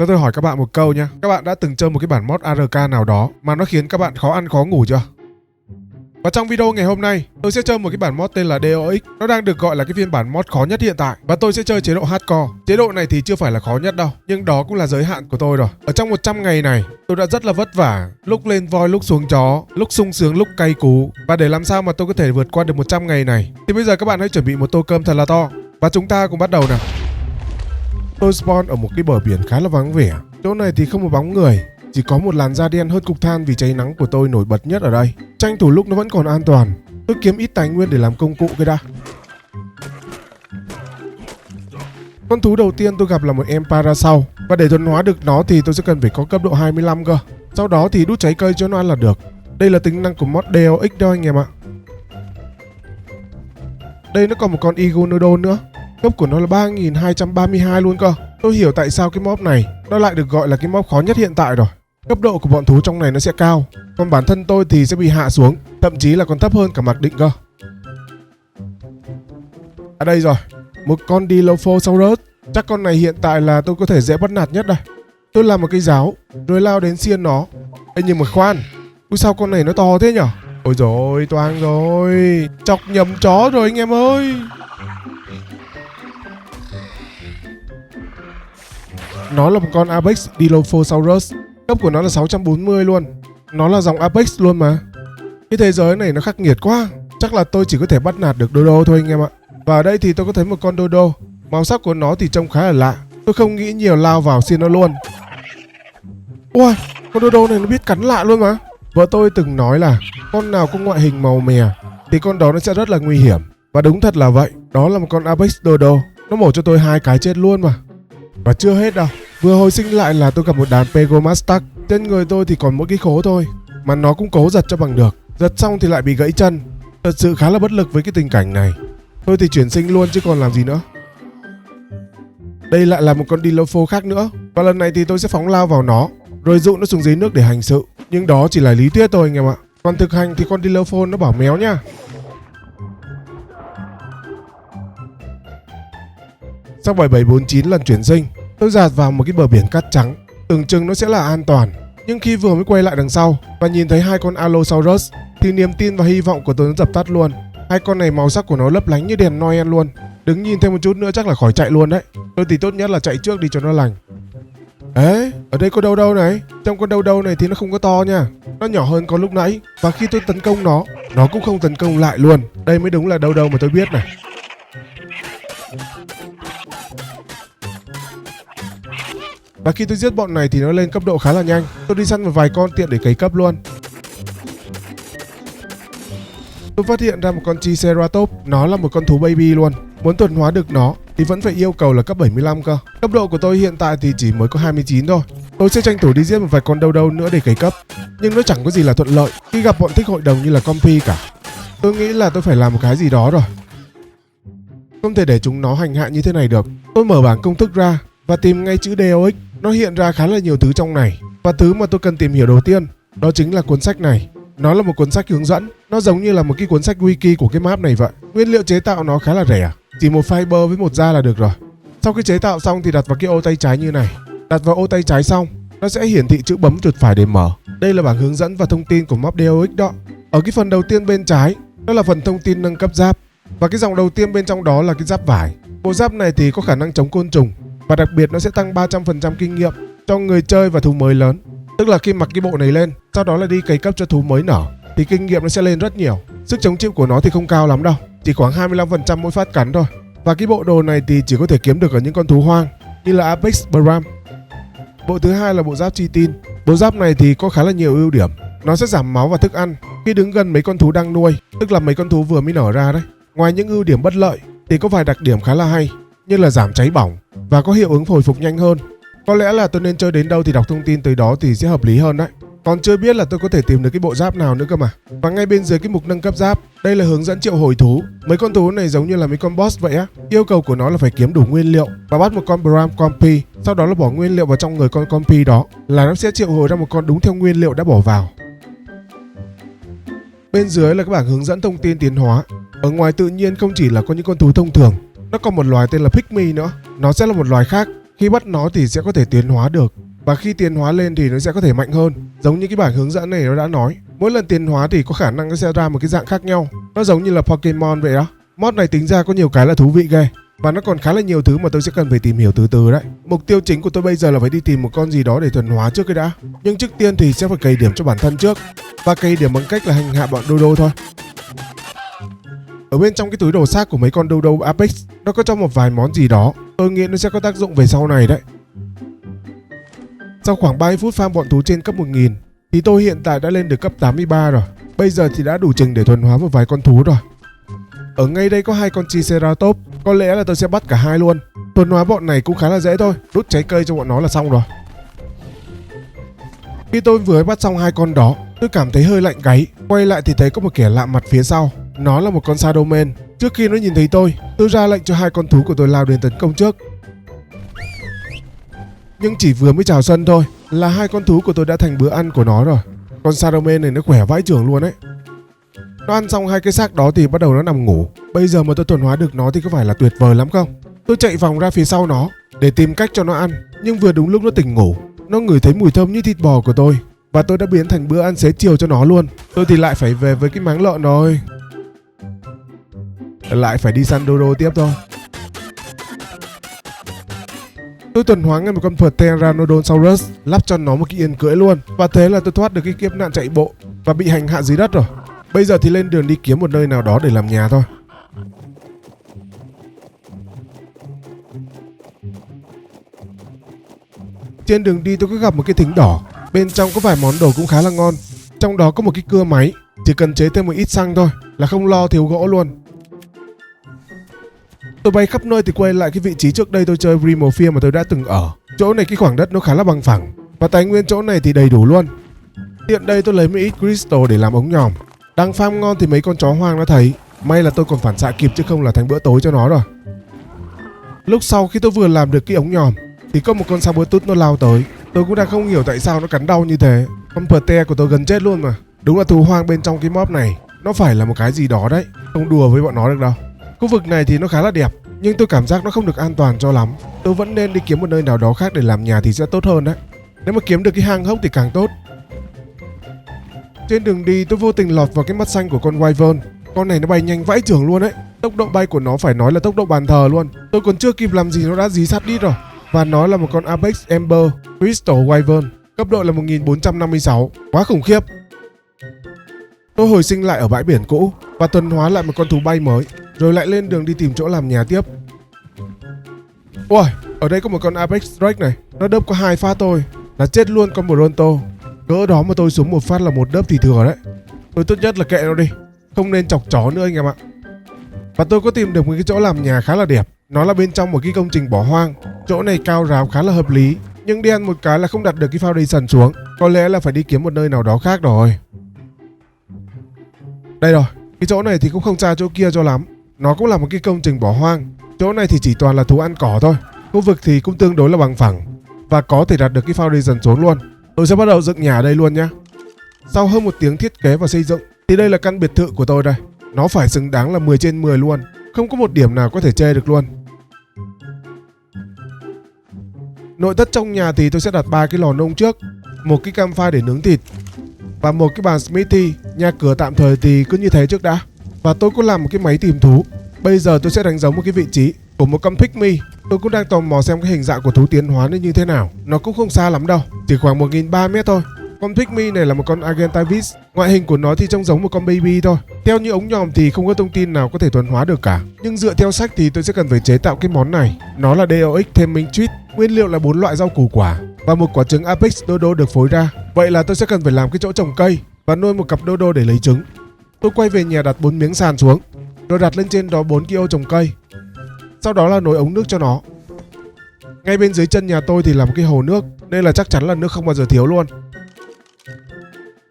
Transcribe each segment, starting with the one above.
Cho tôi hỏi các bạn một câu nha. Các bạn đã từng chơi một cái bản mod ARK nào đó mà nó khiến các bạn khó ăn khó ngủ chưa? Và trong video ngày hôm nay, tôi sẽ chơi một cái bản mod tên là DOX. Nó đang được gọi là cái phiên bản mod khó nhất hiện tại. Và tôi sẽ chơi chế độ hardcore. Chế độ này thì chưa phải là khó nhất đâu, nhưng đó cũng là giới hạn của tôi rồi. Ở trong 100 ngày này, tôi đã rất là vất vả. Lúc lên voi, lúc xuống chó, lúc sung sướng, lúc cay cú. Và để làm sao mà tôi có thể vượt qua được 100 ngày này, thì bây giờ các bạn hãy chuẩn bị một tô cơm thật là to. Và chúng ta cùng bắt đầu nào. Tôi spawn ở một cái bờ biển khá là vắng vẻ. Chỗ này thì không một bóng người, chỉ có một làn da đen hớt cục than vì cháy nắng của tôi nổi bật nhất ở đây. Tranh thủ lúc nó vẫn còn an toàn, tôi kiếm ít tài nguyên để làm công cụ cái đã. Con thú đầu tiên tôi gặp là một em Parasau. Và để thuần hóa được nó thì tôi sẽ cần phải có cấp độ 25 cơ. Sau đó thì đút trái cây cho nó ăn là được. Đây là tính năng của mod DOX đó anh em ạ. Đây nó còn một con Iguanodon nữa. Cấp của nó là 3232 luôn cơ. Tôi hiểu tại sao cái mob này nó lại được gọi là cái mob khó nhất hiện tại rồi. Cấp độ của bọn thú trong này nó sẽ cao, còn bản thân tôi thì sẽ bị hạ xuống, thậm chí là còn thấp hơn cả mặc định cơ. À đây rồi, một con Dilophosaurus. Chắc con này hiện tại là tôi có thể dễ bắt nạt nhất đây. Tôi làm một cây giáo rồi lao đến xiên nó. Ê nhưng mà khoan, ui sao con này nó to thế nhở? Ôi dồi ôi, toang rồi, chọc nhầm chó rồi anh em ơi. Nó là một con Apex Dilophosaurus. Cấp của nó là 640 luôn. Nó là dòng Apex luôn mà. Cái thế giới này nó khắc nghiệt quá. Chắc là tôi chỉ có thể bắt nạt được Dodo thôi anh em ạ. Và ở đây thì tôi có thấy một con Dodo. Màu sắc của nó thì trông khá là lạ. Tôi không nghĩ nhiều lao vào xiên nó luôn. Ui, con Dodo này nó biết cắn lạ luôn mà. Vợ tôi từng nói là con nào có ngoại hình màu mè thì con đó nó sẽ rất là nguy hiểm. Và đúng thật là vậy. Đó là một con Apex Dodo. Nó mổ cho tôi 2 cái chết luôn mà. Và chưa hết đâu. Vừa hồi sinh lại là tôi gặp một đàn Pegomastax. Trên người tôi thì còn mỗi cái khố thôi, mà nó cũng cố giật cho bằng được. Giật xong thì lại bị gãy chân. Thật sự khá là bất lực với cái tình cảnh này. Tôi thì chuyển sinh luôn chứ còn làm gì nữa. Đây lại là một con Dilopho khác nữa. Và lần này thì tôi sẽ phóng lao vào nó, rồi dụ nó xuống dưới nước để hành sự. Nhưng đó chỉ là lý thuyết thôi anh em ạ. Còn thực hành thì con Dilopho nó bảo méo nha. Sau 7749 lần chuyển sinh, tôi dạt vào một cái bờ biển cát trắng. Tưởng chừng nó sẽ là an toàn, nhưng khi vừa mới quay lại đằng sau và nhìn thấy 2 con Allosaurus thì niềm tin và hy vọng của tôi nó dập tắt luôn. 2 con này màu sắc của nó lấp lánh như đèn Noel luôn. Đứng nhìn thêm một chút nữa chắc là khỏi chạy luôn đấy. Tôi thì tốt nhất là chạy trước đi cho nó lành. Ê, ở đây có đâu đâu này. Trong con đâu đâu này thì nó không có to nha. Nó nhỏ hơn con lúc nãy. Và khi tôi tấn công nó cũng không tấn công lại luôn. Đây mới đúng là đâu đâu mà tôi biết này. Và khi tôi giết bọn này thì nó lên cấp độ khá là nhanh. Tôi đi săn một vài con tiện để cấy cấp luôn. Tôi phát hiện ra một con Triceratops. Nó là một con thú baby luôn. Muốn thuần hóa được nó thì vẫn phải yêu cầu là cấp 75 cơ. Cấp độ của tôi hiện tại thì chỉ mới có 29 thôi. Tôi sẽ tranh thủ đi giết một vài con đâu đâu nữa để cấy cấp. Nhưng nó chẳng có gì là thuận lợi khi gặp bọn thích hội đồng như là Compi cả. Tôi nghĩ là tôi phải làm một cái gì đó rồi. Không thể để chúng nó hành hạ như thế này được. Tôi mở bảng công thức ra và tìm ngay chữ DOX. Nó hiện ra khá là nhiều thứ trong này. Và thứ mà tôi cần tìm hiểu đầu tiên đó chính là cuốn sách này. Nó là một cuốn sách hướng dẫn. Nó giống như là một cái cuốn sách wiki của cái map này vậy. Nguyên liệu chế tạo nó khá là rẻ, chỉ một fiber với một da là được rồi. Sau khi chế tạo xong thì đặt vào cái ô tay trái như này. Đặt vào ô tay trái xong, nó sẽ hiển thị chữ bấm chuột phải để mở. Đây là bảng hướng dẫn và thông tin của map DOX đó. Ở cái phần đầu tiên bên trái, đó là phần thông tin nâng cấp giáp. Và cái dòng đầu tiên bên trong đó là cái giáp vải. Bộ giáp này thì có khả năng chống côn trùng. Và đặc biệt nó sẽ tăng 300% kinh nghiệm cho người chơi và thú mới lớn. Tức là khi mặc cái bộ này lên, sau đó là đi cấy cấp cho thú mới nở, thì kinh nghiệm nó sẽ lên rất nhiều. Sức chống chịu của nó thì không cao lắm đâu, chỉ khoảng 25% mỗi phát cắn thôi. Và cái bộ đồ này thì chỉ có thể kiếm được ở những con thú hoang như là Apex Bram. Bộ thứ hai là bộ giáp Chitin. Bộ giáp này thì có khá là nhiều ưu điểm. Nó sẽ giảm máu và thức ăn khi đứng gần mấy con thú đang nuôi, tức là mấy con thú vừa mới nở ra đấy. Ngoài những ưu điểm bất lợi thì có vài đặc điểm khá là hay, như là giảm cháy bỏng và có hiệu ứng hồi phục nhanh hơn. Có lẽ là tôi nên chơi đến đâu thì đọc thông tin tới đó thì sẽ hợp lý hơn đấy. Còn chưa biết là tôi có thể tìm được cái bộ giáp nào nữa cơ mà. Và ngay bên dưới cái mục nâng cấp giáp, đây là hướng dẫn triệu hồi thú. Mấy con thú này giống như là mấy con boss vậy á. Yêu cầu của nó là phải kiếm đủ nguyên liệu và bắt một con Bram Compi, sau đó là bỏ nguyên liệu vào trong người con Compi đó, là nó sẽ triệu hồi ra một con đúng theo nguyên liệu đã bỏ vào. Bên dưới là các bảng hướng dẫn thông tin tiến hóa. Ở ngoài tự nhiên không chỉ là có những con thú thông thường, nó còn một loài tên là Pygmy nữa. Nó sẽ là một loài khác, Khi bắt nó thì sẽ có thể tiến hóa được, và khi tiến hóa lên thì nó sẽ có thể mạnh hơn. Giống như cái bảng hướng dẫn này nó đã nói, mỗi lần tiến hóa thì có khả năng nó sẽ ra một cái dạng khác nhau. Nó giống như là Pokemon vậy đó. Mod này tính ra có nhiều cái là thú vị ghê, và nó còn khá là nhiều thứ mà tôi sẽ cần phải tìm hiểu từ từ đấy. Mục tiêu chính của tôi bây giờ là phải đi tìm một con gì đó để thuần hóa trước cái đã. Nhưng trước tiên thì sẽ phải cày điểm cho bản thân trước, và cày điểm bằng cách là hành hạ bọn Dodo thôi. Ở bên trong cái túi đồ xác của mấy con Dodo Apex, nó có cho một vài món gì đó, tôi nghĩ nó sẽ có tác dụng về sau này đấy. Sau khoảng 30 phút farm bọn thú trên cấp 1000 thì tôi hiện tại đã lên được cấp 83 rồi. Bây giờ thì đã đủ trình để thuần hóa một vài con thú rồi. Ở ngay đây có 2 con Triceratops, có lẽ là tôi sẽ bắt cả hai luôn. Thuần hóa bọn này cũng khá là dễ thôi, đút trái cây cho bọn nó là xong rồi. Khi tôi vừa bắt xong 2 con đó, tôi cảm thấy hơi lạnh gáy. Quay lại thì thấy có một kẻ lạ mặt phía sau. Nó là một con Shadowman. Trước khi nó nhìn thấy tôi ra lệnh cho 2 con thú của tôi lao đến tấn công trước. Nhưng chỉ vừa mới chào sân thôi là 2 con thú của tôi đã thành bữa ăn của nó rồi. Con Shadowman này nó khỏe vãi chưởng luôn ấy. Nó ăn xong 2 cái xác đó thì bắt đầu nó nằm ngủ. Bây giờ mà tôi thuần hóa được nó thì có phải là tuyệt vời lắm không? Tôi chạy vòng ra phía sau nó để tìm cách cho nó ăn. Nhưng vừa đúng lúc nó tỉnh ngủ, nó ngửi thấy mùi thơm như thịt bò của tôi, và tôi đã biến thành bữa ăn xế chiều cho nó luôn. Tôi thì lại phải về với cái máng lợn rồi. Lại phải đi săn Dodo tiếp thôi. Tôi thuần hóa ngay một con Pteranodonsaurus, lắp cho nó một cái yên cưỡi luôn. Và thế là tôi thoát được cái kiếp nạn chạy bộ và bị hành hạ dưới đất rồi. Bây giờ thì lên đường đi kiếm một nơi nào đó để làm nhà thôi. Trên đường đi tôi có gặp một cái thính đỏ. Bên trong có vài món đồ cũng khá là ngon. Trong đó có một cái cưa máy, chỉ cần chế thêm một ít xăng thôi là không lo thiếu gỗ luôn. Tôi bay khắp nơi thì quay lại cái vị trí trước đây tôi chơi Rimorphia mà tôi đã từng ở. Chỗ này cái khoảng đất nó khá là bằng phẳng, và tài nguyên chỗ này thì đầy đủ luôn. Tiện đây tôi lấy một ít crystal để làm ống nhòm. Đang farm ngon thì mấy con chó hoang nó thấy. May là tôi còn phản xạ kịp chứ không là thành bữa tối cho nó rồi. Lúc sau khi tôi vừa làm được cái ống nhòm thì có một con Sabertooth nó lao tới. Tôi cũng đang không hiểu tại sao nó cắn đau như thế. Con Pte của tôi gần chết luôn mà. Đúng là thú hoang bên trong cái mob này nó phải là một cái gì đó đấy, không đùa với bọn nó được đâu. Khu vực này thì nó khá là đẹp, nhưng tôi cảm giác nó không được an toàn cho lắm. Tôi vẫn nên đi kiếm một nơi nào đó khác để làm nhà thì sẽ tốt hơn đấy. Nếu mà kiếm được cái hang hốc thì càng tốt. Trên đường đi tôi vô tình lọt vào cái mắt xanh của con Wyvern. Con này nó bay nhanh vãi chưởng luôn đấy. Tốc độ bay của nó phải nói là tốc độ bàn thờ luôn. Tôi còn chưa kịp làm gì nó đã dí sát đít rồi. Và nó là một con Apex Ember Crystal Wyvern, cấp độ là 1456. Quá khủng khiếp. Tôi hồi sinh lại ở bãi biển cũ và thuần hóa lại một con thú bay mới, rồi lại lên đường đi tìm chỗ làm nhà tiếp. Ôi, ở đây có một con Apex Drake này. Nó đớp có 2 phát thôi là chết luôn con Bronto. Cỡ đó mà tôi xuống một phát là một đớp thì thừa đấy. Tôi tốt nhất là kệ nó đi, không nên chọc chó nữa anh em ạ. Và tôi có tìm được một cái chỗ làm nhà khá là đẹp. Nó là bên trong một cái công trình bỏ hoang. Chỗ này cao ráo khá là hợp lý, nhưng đen một cái là không đặt được cái foundation xuống. Có lẽ là phải đi kiếm một nơi nào đó khác rồi. Đây rồi, cái chỗ này thì cũng không xa chỗ kia cho lắm. Nó cũng là một cái công trình bỏ hoang. Chỗ này thì chỉ toàn là thú ăn cỏ thôi. Khu vực thì cũng tương đối là bằng phẳng, và có thể đặt được cái foundation xuống luôn. Tôi sẽ bắt đầu dựng nhà ở đây luôn nhá. Sau hơn một tiếng thiết kế và xây dựng thì đây là căn biệt thự của tôi đây. Nó phải xứng đáng là 10 trên 10 luôn, không có một điểm nào có thể chê được luôn. Nội thất trong nhà thì tôi sẽ đặt 3 cái lò nung trước, một cái campfire để nướng thịt, và một cái bàn smithy. Nhà cửa tạm thời thì cứ như thế trước đã. Và tôi cũng làm một cái máy tìm thú. Bây giờ tôi sẽ đánh dấu một cái vị trí của một con pygmy. Tôi cũng đang tò mò xem cái hình dạng của thú tiến hóa nó như thế nào. Nó cũng không xa lắm đâu, chỉ khoảng 1300 mét thôi. Con pygmy này là một con Argentavis. Ngoại hình của nó thì trông giống một con baby thôi. Theo như ống nhòm thì không có thông tin nào có thể thuần hóa được cả. Nhưng dựa theo sách thì tôi sẽ cần phải chế tạo cái món này. Nó là DOX thêm minh treat. Nguyên liệu là 4 loại rau củ quả và một quả trứng Apex Dodo được phối ra. Vậy là tôi sẽ cần phải làm cái chỗ trồng cây và nuôi một cặp Dodo để lấy trứng. Tôi quay về nhà đặt 4 miếng sàn xuống, rồi đặt lên trên đó 4 cái ô trồng cây. Sau đó là nối ống nước cho nó. Ngay bên dưới chân nhà tôi thì là một cái hồ nước, nên là chắc chắn là nước không bao giờ thiếu luôn.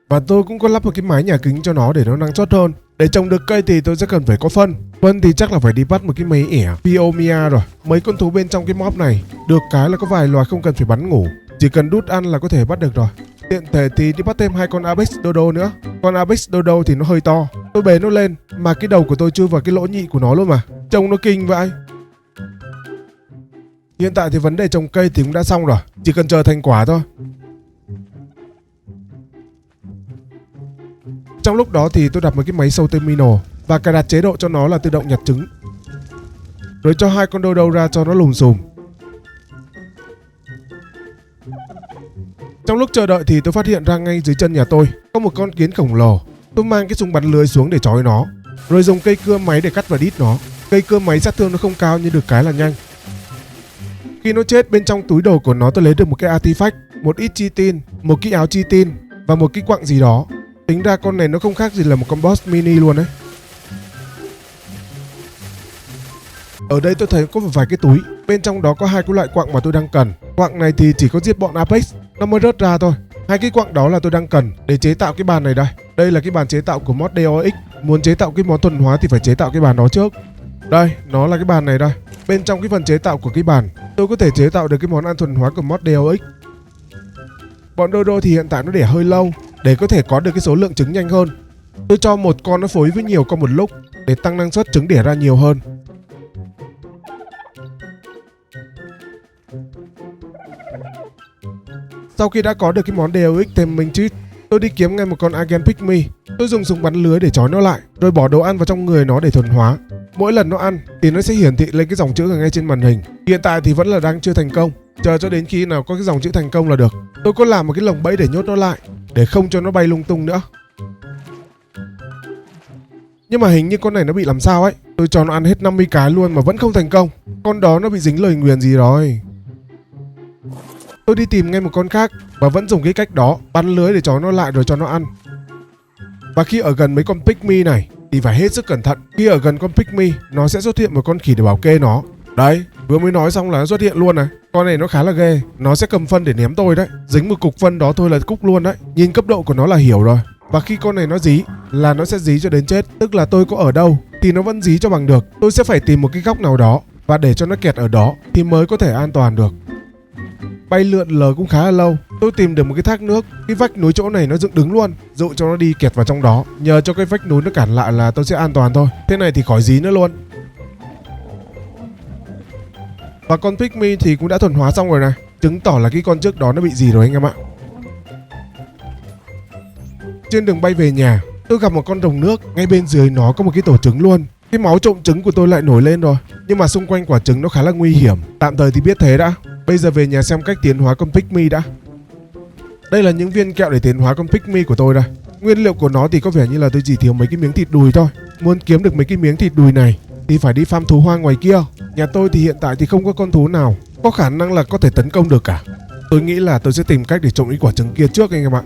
Và tôi cũng có lắp một cái mái nhà kính cho nó để nó năng suất hơn. Để trồng được cây thì tôi sẽ cần phải có phân. Phân thì chắc là phải đi bắt một cái mấy ẻ Phiomia rồi. Mấy con thú bên trong cái mob này được cái là có vài loài không cần phải bắn ngủ, chỉ cần đút ăn là có thể bắt được rồi. Tiện thể thì đi bắt thêm 2 con Apex Dodo nữa. Con Apex Dodo thì nó hơi to, tôi bế nó lên mà cái đầu của tôi chui vào cái lỗ nhị của nó luôn mà. Trông nó kinh vậy. Hiện tại thì vấn đề trồng cây thì cũng đã xong rồi, chỉ cần chờ thành quả thôi. Trong lúc đó thì tôi đặt một cái máy sâu terminal và cài đặt chế độ cho nó là tự động nhặt trứng, rồi cho 2 con dodo ra cho nó lùm xùm. Trong lúc chờ đợi thì tôi phát hiện ra ngay dưới chân nhà tôi có một con kiến khổng lồ. Tôi mang cái súng bắn lưới xuống để trói nó, rồi dùng cây cưa máy để cắt và đít nó. Cây cưa máy sát thương nó không cao nhưng được cái là nhanh. Khi nó chết, bên trong túi đồ của nó tôi lấy được một cái artifact, một ít chi tin, một cái áo chi tin và một cái quặng gì đó. Tính ra con này nó không khác gì là một con boss mini luôn đấy. Ở đây tôi thấy có một vài cái túi, bên trong đó có 2 cái loại quặng mà tôi đang cần. Quặng này thì chỉ có giết bọn Apex nó mới rớt ra thôi. 2 cái quặng đó là tôi đang cần để chế tạo cái bàn này đây. Đây là cái bàn chế tạo của mod DOX. Muốn chế tạo cái món thuần hóa thì phải chế tạo cái bàn đó trước. Đây, nó là cái bàn này đây. Bên trong cái phần chế tạo của cái bàn, tôi có thể chế tạo được cái món ăn thuần hóa của mod DOX. Bọn dodo thì hiện tại nó đẻ hơi lâu, để có thể có được cái số lượng trứng nhanh hơn. Tôi cho một con nó phối với nhiều con một lúc để tăng năng suất trứng đẻ ra nhiều hơn. Sau khi đã có được cái món DOX thêm minh chít, tôi đi kiếm ngay một con Agent Pygmy. Tôi dùng súng bắn lưới để trói nó lại, rồi bỏ đồ ăn vào trong người nó để thuần hóa. Mỗi lần nó ăn thì nó sẽ hiển thị lên cái dòng chữ ở ngay trên màn hình. Hiện tại thì vẫn là đang chưa thành công, chờ cho đến khi nào có cái dòng chữ thành công là được. Tôi có làm một cái lồng bẫy để nhốt nó lại, để không cho nó bay lung tung nữa. Nhưng mà hình như con này nó bị làm sao ấy. Tôi cho nó ăn hết 50 cái luôn mà vẫn không thành công. Con đó nó bị dính lời nguyền gì rồi. Tôi đi tìm ngay một con khác và vẫn dùng cái cách đó, bắn lưới để trói nó lại rồi cho nó ăn. Và khi ở gần mấy con Pygmy này thì phải hết sức cẩn thận. Khi ở gần con Pygmy, nó sẽ xuất hiện một con khỉ để bảo kê nó. Đấy, vừa mới nói xong là nó xuất hiện luôn này. Con này nó khá là ghê, nó sẽ cầm phân để ném tôi đấy. Dính một cục phân đó thôi là cúc luôn đấy. Nhìn cấp độ của nó là hiểu rồi. Và khi con này nó dí là nó sẽ dí cho đến chết. Tức là tôi có ở đâu thì nó vẫn dí cho bằng được. Tôi sẽ phải tìm một cái góc nào đó và để cho nó kẹt ở đó thì mới có thể an toàn được. Bay lượn lờ cũng khá là lâu. Tôi tìm được một cái thác nước. Cái vách núi chỗ này nó dựng đứng luôn, dụ cho nó đi kẹt vào trong đó. Nhờ cho cái vách núi nó cản lại là tôi sẽ an toàn thôi. Thế này thì khỏi dí nữa luôn. Và con Pygmy thì cũng đã thuần hóa xong rồi này, chứng tỏ là cái con trước đó nó bị gì rồi anh em ạ. Trên đường bay về nhà, tôi gặp một con rồng nước. Ngay bên dưới nó có một cái tổ trứng luôn. Cái máu trộm trứng của tôi lại nổi lên rồi. Nhưng mà xung quanh quả trứng nó khá là nguy hiểm. Tạm thời thì biết thế đã. Bây giờ về nhà xem cách tiến hóa con Pygmy đã. Đây là những viên kẹo để tiến hóa con Pygmy của tôi đây. Nguyên liệu của nó thì có vẻ như là tôi chỉ thiếu mấy cái miếng thịt đùi thôi. Muốn kiếm được mấy cái miếng thịt đùi này thì phải đi farm thú hoang ngoài kia. Nhà tôi thì hiện tại thì không có con thú nào có khả năng là có thể tấn công được cả. Tôi nghĩ là tôi sẽ tìm cách để trộm những quả trứng kia trước anh em ạ.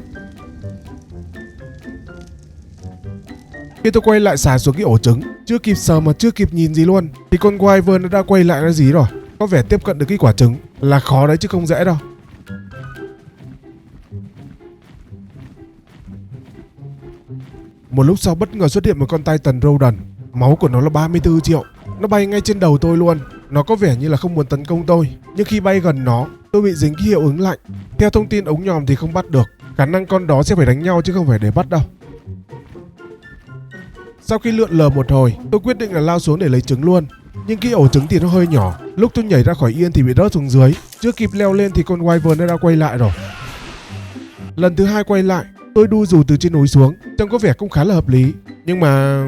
Khi tôi quay lại xài xuống cái ổ trứng, chưa kịp sờ mà chưa kịp nhìn gì luôn thì con Wyvern nó đã quay lại nó dí rồi. Có vẻ tiếp cận được cái quả trứng là khó đấy chứ không dễ đâu. Một lúc sau bất ngờ xuất hiện một con Titan Rodent. Máu của nó là 34 triệu. Nó bay ngay trên đầu tôi luôn. Nó có vẻ như là không muốn tấn công tôi, nhưng khi bay gần nó, tôi bị dính cái hiệu ứng lạnh. Theo thông tin ống nhòm thì không bắt được. Khả năng con đó sẽ phải đánh nhau chứ không phải để bắt đâu. Sau khi lượn lờ một hồi, tôi quyết định là lao xuống để lấy trứng luôn. Nhưng cái ổ trứng thì nó hơi nhỏ. Lúc tôi nhảy ra khỏi yên thì bị rớt xuống dưới. Chưa kịp leo lên thì con Wyvern nó đã quay lại rồi. Lần thứ 2 quay lại, tôi đu dù từ trên núi xuống. Trông có vẻ cũng khá là hợp lý. Nhưng mà...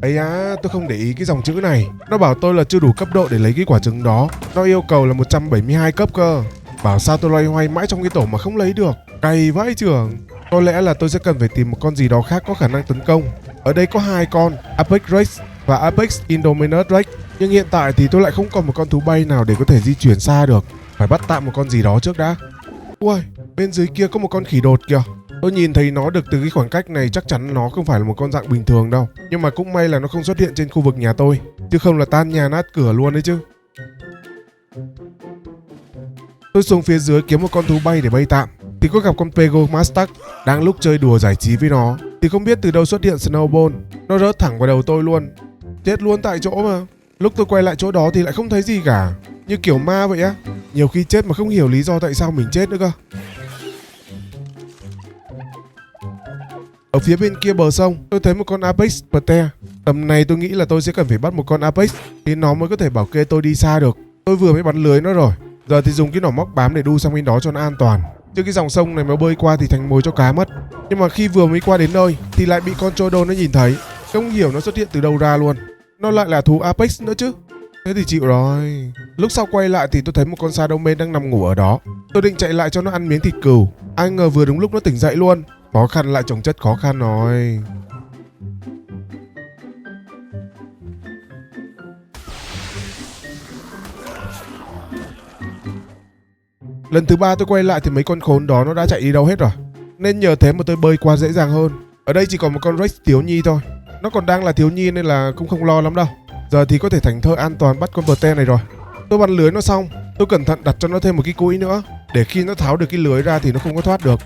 ấy á, tôi không để ý cái dòng chữ này. Nó bảo tôi là chưa đủ cấp độ để lấy cái quả trứng đó. Nó yêu cầu là 172 cấp cơ. Bảo sao tôi loay hoay mãi trong cái tổ mà không lấy được. Cày vãi trưởng. Có lẽ là tôi sẽ cần phải tìm một con gì đó khác có khả năng tấn công. Ở đây có 2 con, Apex Rex và Apex Indominus Rex. Nhưng hiện tại thì tôi lại không còn một con thú bay nào để có thể di chuyển xa được. Phải bắt tạm một con gì đó trước đã. Ui, bên dưới kia có một con khỉ đột kìa. Tôi nhìn thấy nó được từ cái khoảng cách này, chắc chắn nó không phải là một con dạng bình thường đâu. Nhưng mà cũng may là nó không xuất hiện trên khu vực nhà tôi, chứ không là tan nhà nát cửa luôn đấy chứ. Tôi xuống phía dưới kiếm một con thú bay để bay tạm thì có gặp con Pego Mustang. Đang lúc chơi đùa giải trí với nó thì không biết từ đâu xuất hiện Snowball. Nó rớt thẳng vào đầu tôi luôn. Chết luôn tại chỗ mà. Lúc tôi quay lại chỗ đó thì lại không thấy gì cả. Như kiểu ma vậy á. Nhiều khi chết mà không hiểu lý do tại sao mình chết nữa cơ. Ở phía bên kia bờ sông tôi thấy một con Apex Pete. Tầm này tôi nghĩ là tôi sẽ cần phải bắt một con Apex thì nó mới có thể bảo kê tôi đi xa được. Tôi vừa mới bắn lưới nó rồi, giờ thì dùng cái nỏ móc bám để đu sang bên đó cho nó an toàn. Chứ cái dòng sông này mà bơi qua thì thành mồi cho cá mất. Nhưng mà khi vừa mới qua đến nơi thì lại bị con Chodo nó nhìn thấy. Không hiểu nó xuất hiện từ đâu ra luôn. Nó lại là thú Apex nữa chứ. Thế thì chịu rồi. Lúc sau quay lại thì tôi thấy một con Shadowman đang nằm ngủ ở đó. Tôi định chạy lại cho nó ăn miếng thịt cừu. Ai ngờ vừa đúng lúc nó tỉnh dậy luôn. Khó khăn lại chồng chất khó khăn rồi. Lần thứ 3 tôi quay lại thì mấy con khốn đó nó đã chạy đi đâu hết rồi. Nên nhờ thế mà tôi bơi qua dễ dàng hơn. Ở đây chỉ còn một con Rex thiếu nhi thôi. Nó còn đang là thiếu nhi nên là cũng không lo lắm đâu. Giờ thì có thể thành thơ an toàn bắt con Bờ này rồi. Tôi bắn lưới nó xong, tôi cẩn thận đặt cho nó thêm một cái cũi nữa, để khi nó tháo được cái lưới ra thì nó không có thoát được.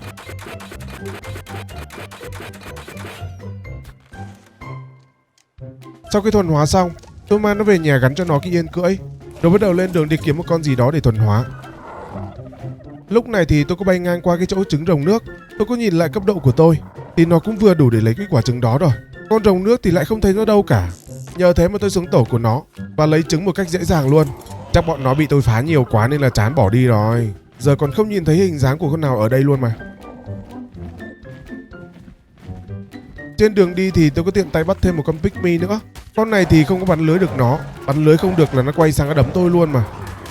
Sau khi thuần hóa xong, tôi mang nó về nhà gắn cho nó cái yên cưỡi, rồi bắt đầu lên đường đi kiếm một con gì đó để thuần hóa. Lúc này thì tôi có bay ngang qua cái chỗ trứng rồng nước. Tôi có nhìn lại cấp độ của tôi thì nó cũng vừa đủ để lấy cái quả trứng đó rồi. Con rồng nước thì lại không thấy nó đâu cả. Nhờ thế mà tôi xuống tổ của nó và lấy trứng một cách dễ dàng luôn. Chắc bọn nó bị tôi phá nhiều quá nên là chán bỏ đi rồi. Giờ còn không nhìn thấy hình dáng của con nào ở đây luôn mà. Trên đường đi thì tôi có tiện tay bắt thêm một con Pygmy nữa. Con này thì không có bắn lưới được nó. Bắn lưới không được là nó quay sang nó đấm tôi luôn mà.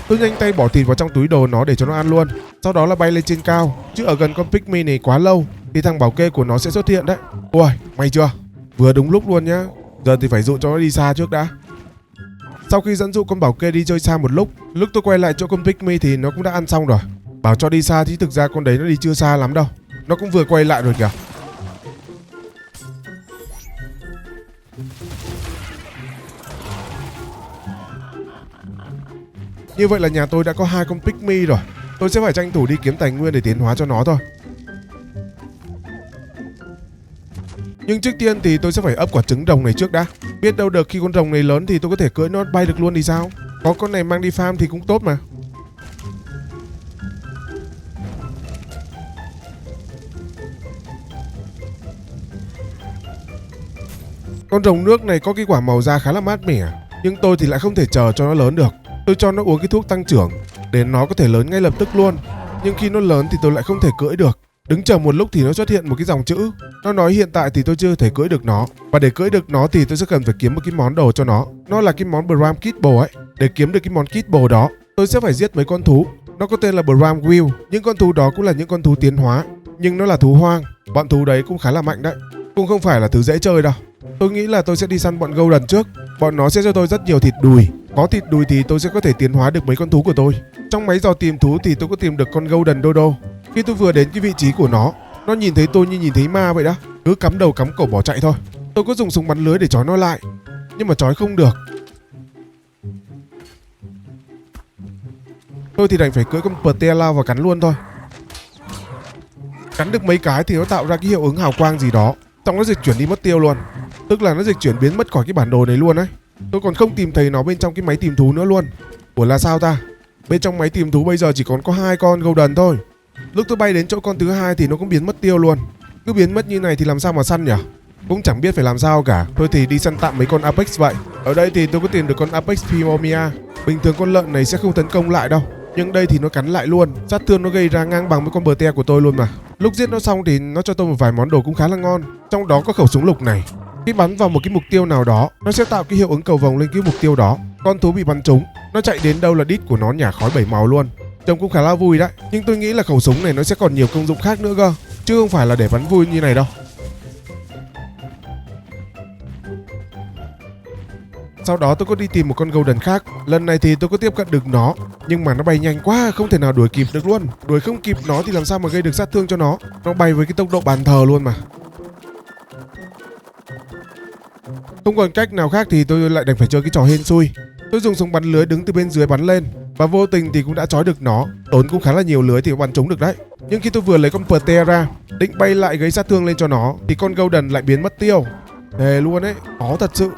Tôi nhanh tay bỏ thịt vào trong túi đồ nó để cho nó ăn luôn. Sau đó là bay lên trên cao. Chứ ở gần con Pygmy này quá lâu thì thằng bảo kê của nó sẽ xuất hiện đấy. Ui, may chưa? Vừa đúng lúc luôn nhá. Giờ thì phải dụ cho nó đi xa trước đã. Sau khi dẫn dụ con bảo kê đi chơi xa một lúc tôi quay lại chỗ con Pygmy thì nó cũng đã ăn xong rồi. Bảo cho đi xa thì thực ra con đấy nó đi chưa xa lắm đâu. Nó cũng vừa quay lại rồi kìa. Như vậy là nhà tôi đã có 2 con Pygmy rồi. Tôi sẽ phải tranh thủ đi kiếm tài nguyên để tiến hóa cho nó thôi. Nhưng trước tiên thì tôi sẽ phải ấp quả trứng rồng này trước đã. Biết đâu được khi con rồng này lớn thì tôi có thể cưỡi nó bay được luôn thì sao. Có con này mang đi farm thì cũng tốt mà. Con rồng nước này có cái quả màu da khá là mát mẻ. Nhưng tôi thì lại không thể chờ cho nó lớn được. Tôi cho nó uống cái thuốc tăng trưởng để nó có thể lớn ngay lập tức luôn. Nhưng khi nó lớn thì tôi lại không thể cưỡi được. Đứng chờ một lúc thì nó xuất hiện một cái dòng chữ. Nó nói hiện tại thì tôi chưa thể cưỡi được nó. Và để cưỡi được nó thì tôi sẽ cần phải kiếm một cái món đồ cho nó. Nó là cái món Bram Kibble ấy. Để kiếm được cái món Kibble đó, tôi sẽ phải giết mấy con thú. Nó có tên là Bram Will. Những con thú đó cũng là những con thú tiến hóa, nhưng nó là thú hoang. Bọn thú đấy cũng khá là mạnh đấy. Cũng không phải là thứ dễ chơi đâu. Tôi nghĩ là tôi sẽ đi săn bọn Golden trước. Bọn nó sẽ cho tôi rất nhiều thịt đùi. Có thịt đùi thì tôi sẽ có thể tiến hóa được mấy con thú của tôi. Trong máy dò tìm thú thì tôi có tìm được con Golden Dodo. Khi tôi vừa đến cái vị trí của nó nhìn thấy tôi như nhìn thấy ma vậy đó. Cứ cắm đầu cắm cổ bỏ chạy thôi. Tôi có dùng súng bắn lưới để trói nó lại, nhưng mà trói không được. Tôi thì đành phải cưỡi con Pte lao và cắn luôn thôi. Cắn được mấy cái thì nó tạo ra cái hiệu ứng hào quang gì đó, xong nó dịch chuyển đi mất tiêu luôn. Tức là nó dịch chuyển biến mất khỏi cái bản đồ này luôn ấy. Tôi còn không tìm thấy nó bên trong cái máy tìm thú nữa luôn. Ủa là sao ta? Bên trong máy tìm thú bây giờ chỉ còn có 2 con Golden thôi. Lúc tôi bay đến chỗ con thứ 2 thì nó cũng biến mất tiêu luôn. Cứ biến mất như này thì làm sao mà săn nhỉ? Cũng chẳng biết phải làm sao cả. Thôi thì đi săn tạm mấy con Apex vậy. Ở đây thì tôi có tìm được con Apex Phimomia. Bình thường con lợn này sẽ không tấn công lại đâu, nhưng đây thì nó cắn lại luôn. Sát thương nó gây ra ngang bằng với con Bte của tôi luôn mà. Lúc giết nó xong thì nó cho tôi một vài món đồ cũng khá là ngon. Trong đó có khẩu súng lục này. Khi bắn vào một cái mục tiêu nào đó, nó sẽ tạo cái hiệu ứng cầu vồng lên cái mục tiêu đó. Con thú bị bắn trúng, nó chạy đến đâu là đít của nó nhả khói 7 màu luôn. Trông cũng khá là vui đấy. Nhưng tôi nghĩ là khẩu súng này nó sẽ còn nhiều công dụng khác nữa cơ, chứ không phải là để bắn vui như này đâu. Sau đó tôi có đi tìm một con Golden khác. Lần này thì tôi có tiếp cận được nó, nhưng mà nó bay nhanh quá, không thể nào đuổi kịp được luôn. Đuổi không kịp nó thì làm sao mà gây được sát thương cho nó. Nó bay với cái tốc độ bàn thờ luôn mà. Không còn cách nào khác thì tôi lại đành phải chơi cái trò hên xui. Tôi dùng súng bắn lưới đứng từ bên dưới bắn lên, và vô tình thì cũng đã trói được nó. Tốn cũng khá là nhiều lưới thì bắn trúng được đấy. Nhưng khi tôi vừa lấy con Pte ra, định bay lại gây sát thương lên cho nó, thì con Golden lại biến mất tiêu. Thề luôn ấy, khó thật sự.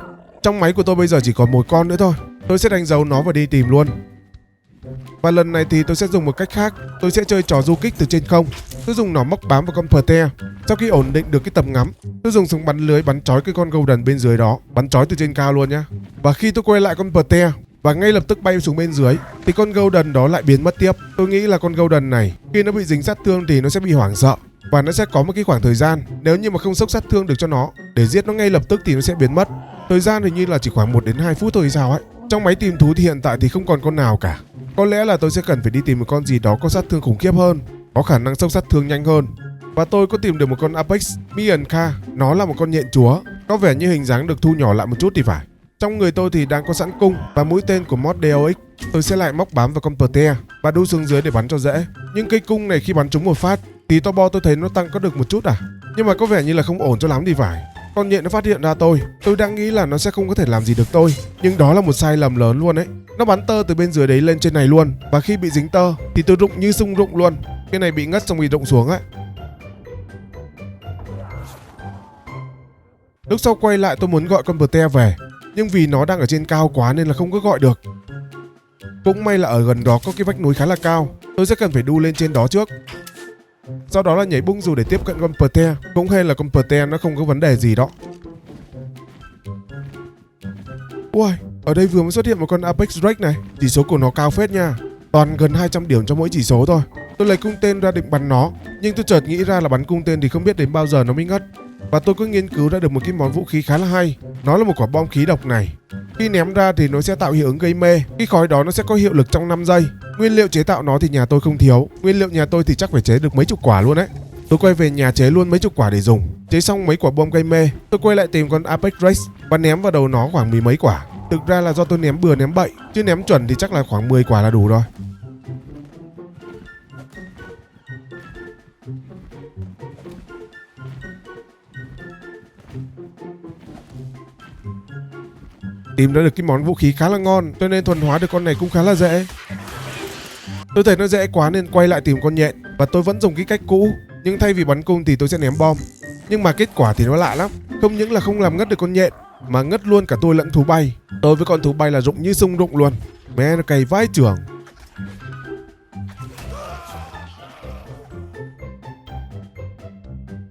Trong máy của tôi bây giờ chỉ còn một con nữa thôi. Tôi sẽ đánh dấu nó và đi tìm luôn. Và lần này thì tôi sẽ dùng một cách khác. Tôi sẽ chơi trò du kích từ trên không. Tôi dùng nó móc bám vào con Pte. Sau khi ổn định được cái tầm ngắm, tôi dùng súng bắn lưới bắn chói cái con Golden bên dưới đó, bắn chói từ trên cao luôn nhá. Và khi tôi quay lại con Pearl và ngay lập tức bay xuống bên dưới thì con Golden đó lại biến mất tiếp. Tôi nghĩ là con Golden này khi nó bị dính sát thương thì nó sẽ bị hoảng sợ và nó sẽ có một cái khoảng thời gian, nếu như mà không sốc sát thương được cho nó để giết nó ngay lập tức thì nó sẽ biến mất. Thời gian hình như là chỉ khoảng 1 đến 2 phút thôi hay sao ấy. Trong máy tìm thú thì hiện tại thì không còn con nào cả. Có lẽ là tôi sẽ cần phải đi tìm một con gì đó có sát thương khủng khiếp hơn, có khả năng sốc sát thương nhanh hơn. Và tôi có tìm được một con Apex Mianca. Nó là một con nhện chúa, có vẻ như hình dáng được thu nhỏ lại một chút thì phải. Trong người tôi thì đang có sẵn cung và mũi tên của mod DOX. Tôi sẽ lại móc bám vào con Pearl và đu xuống dưới để bắn cho dễ. Nhưng cây cung này khi bắn trúng một phát thì to bo tôi thấy nó tăng có được một chút nhưng mà có vẻ như là không ổn cho lắm thì phải. Con nhện nó phát hiện ra tôi đang nghĩ là nó sẽ không có thể làm gì được tôi, nhưng đó là một sai lầm lớn luôn ấy. Nó bắn tơ từ bên dưới đấy lên trên này luôn, và khi bị dính tơ thì tôi rụng như sung rụng luôn. Cái này bị ngất xong bị rụng xuống ấy. Lúc sau quay lại tôi muốn gọi con Pearl về, nhưng vì nó đang ở trên cao quá nên là không có gọi được. Cũng may là ở gần đó có cái vách núi khá là cao, tôi sẽ cần phải đu lên trên đó trước. Sau đó là nhảy bung dù để tiếp cận con Pearl. Cũng hay là con Pearl nó không có vấn đề gì đó. Ui, ở đây vừa mới xuất hiện một con Apex Drake này. Chỉ số của nó cao phết nha, toàn gần 200 điểm cho mỗi chỉ số thôi. Tôi lấy cung tên ra định bắn nó, nhưng tôi chợt nghĩ ra là bắn cung tên thì không biết đến bao giờ nó mới ngất. Và tôi có nghiên cứu ra được một cái món vũ khí khá là hay. Nó là một quả bom khí độc này. Khi ném ra thì nó sẽ tạo hiệu ứng gây mê. Cái khói đó nó sẽ có hiệu lực trong 5 giây. Nguyên liệu chế tạo nó thì nhà tôi không thiếu. Nguyên liệu nhà tôi thì chắc phải chế được mấy chục quả luôn đấy. Tôi quay về nhà chế luôn mấy chục quả để dùng. Chế xong mấy quả bom gây mê, tôi quay lại tìm con Apex Race và ném vào đầu nó khoảng 10 mấy quả. Thực ra là do tôi ném bừa ném bậy, chứ ném chuẩn thì chắc là khoảng 10 quả là đủ rồi. Tìm ra được cái món vũ khí khá là ngon, cho nên thuần hóa được con này cũng khá là dễ. Tôi thấy nó dễ quá nên quay lại tìm con nhện, và tôi vẫn dùng cái cách cũ, nhưng thay vì bắn cung thì tôi sẽ ném bom. Nhưng mà kết quả thì nó lạ lắm, không những là không làm ngất được con nhện mà ngất luôn cả tôi lẫn thú bay. Tôi với con thú bay là rụng như sung rụng luôn. Mẹ nó cày vãi chưởng.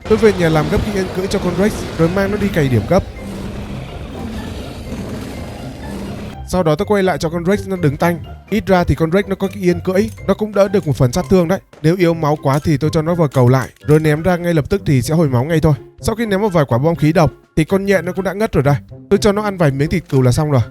Tôi về nhà làm gấp cái yên cưỡi cho con Rex rồi mang nó đi cày điểm gấp. Sau đó tôi quay lại cho con Rex nó đứng tanh. Ít ra thì con Rex nó có cái yên cưỡi, nó cũng đỡ được một phần sát thương đấy. Nếu yếu máu quá thì tôi cho nó vào cầu lại, rồi ném ra ngay lập tức thì sẽ hồi máu ngay thôi. Sau khi ném một vài quả bom khí độc thì con nhện nó cũng đã ngất rồi đây. Tôi cho nó ăn vài miếng thịt cừu là xong rồi.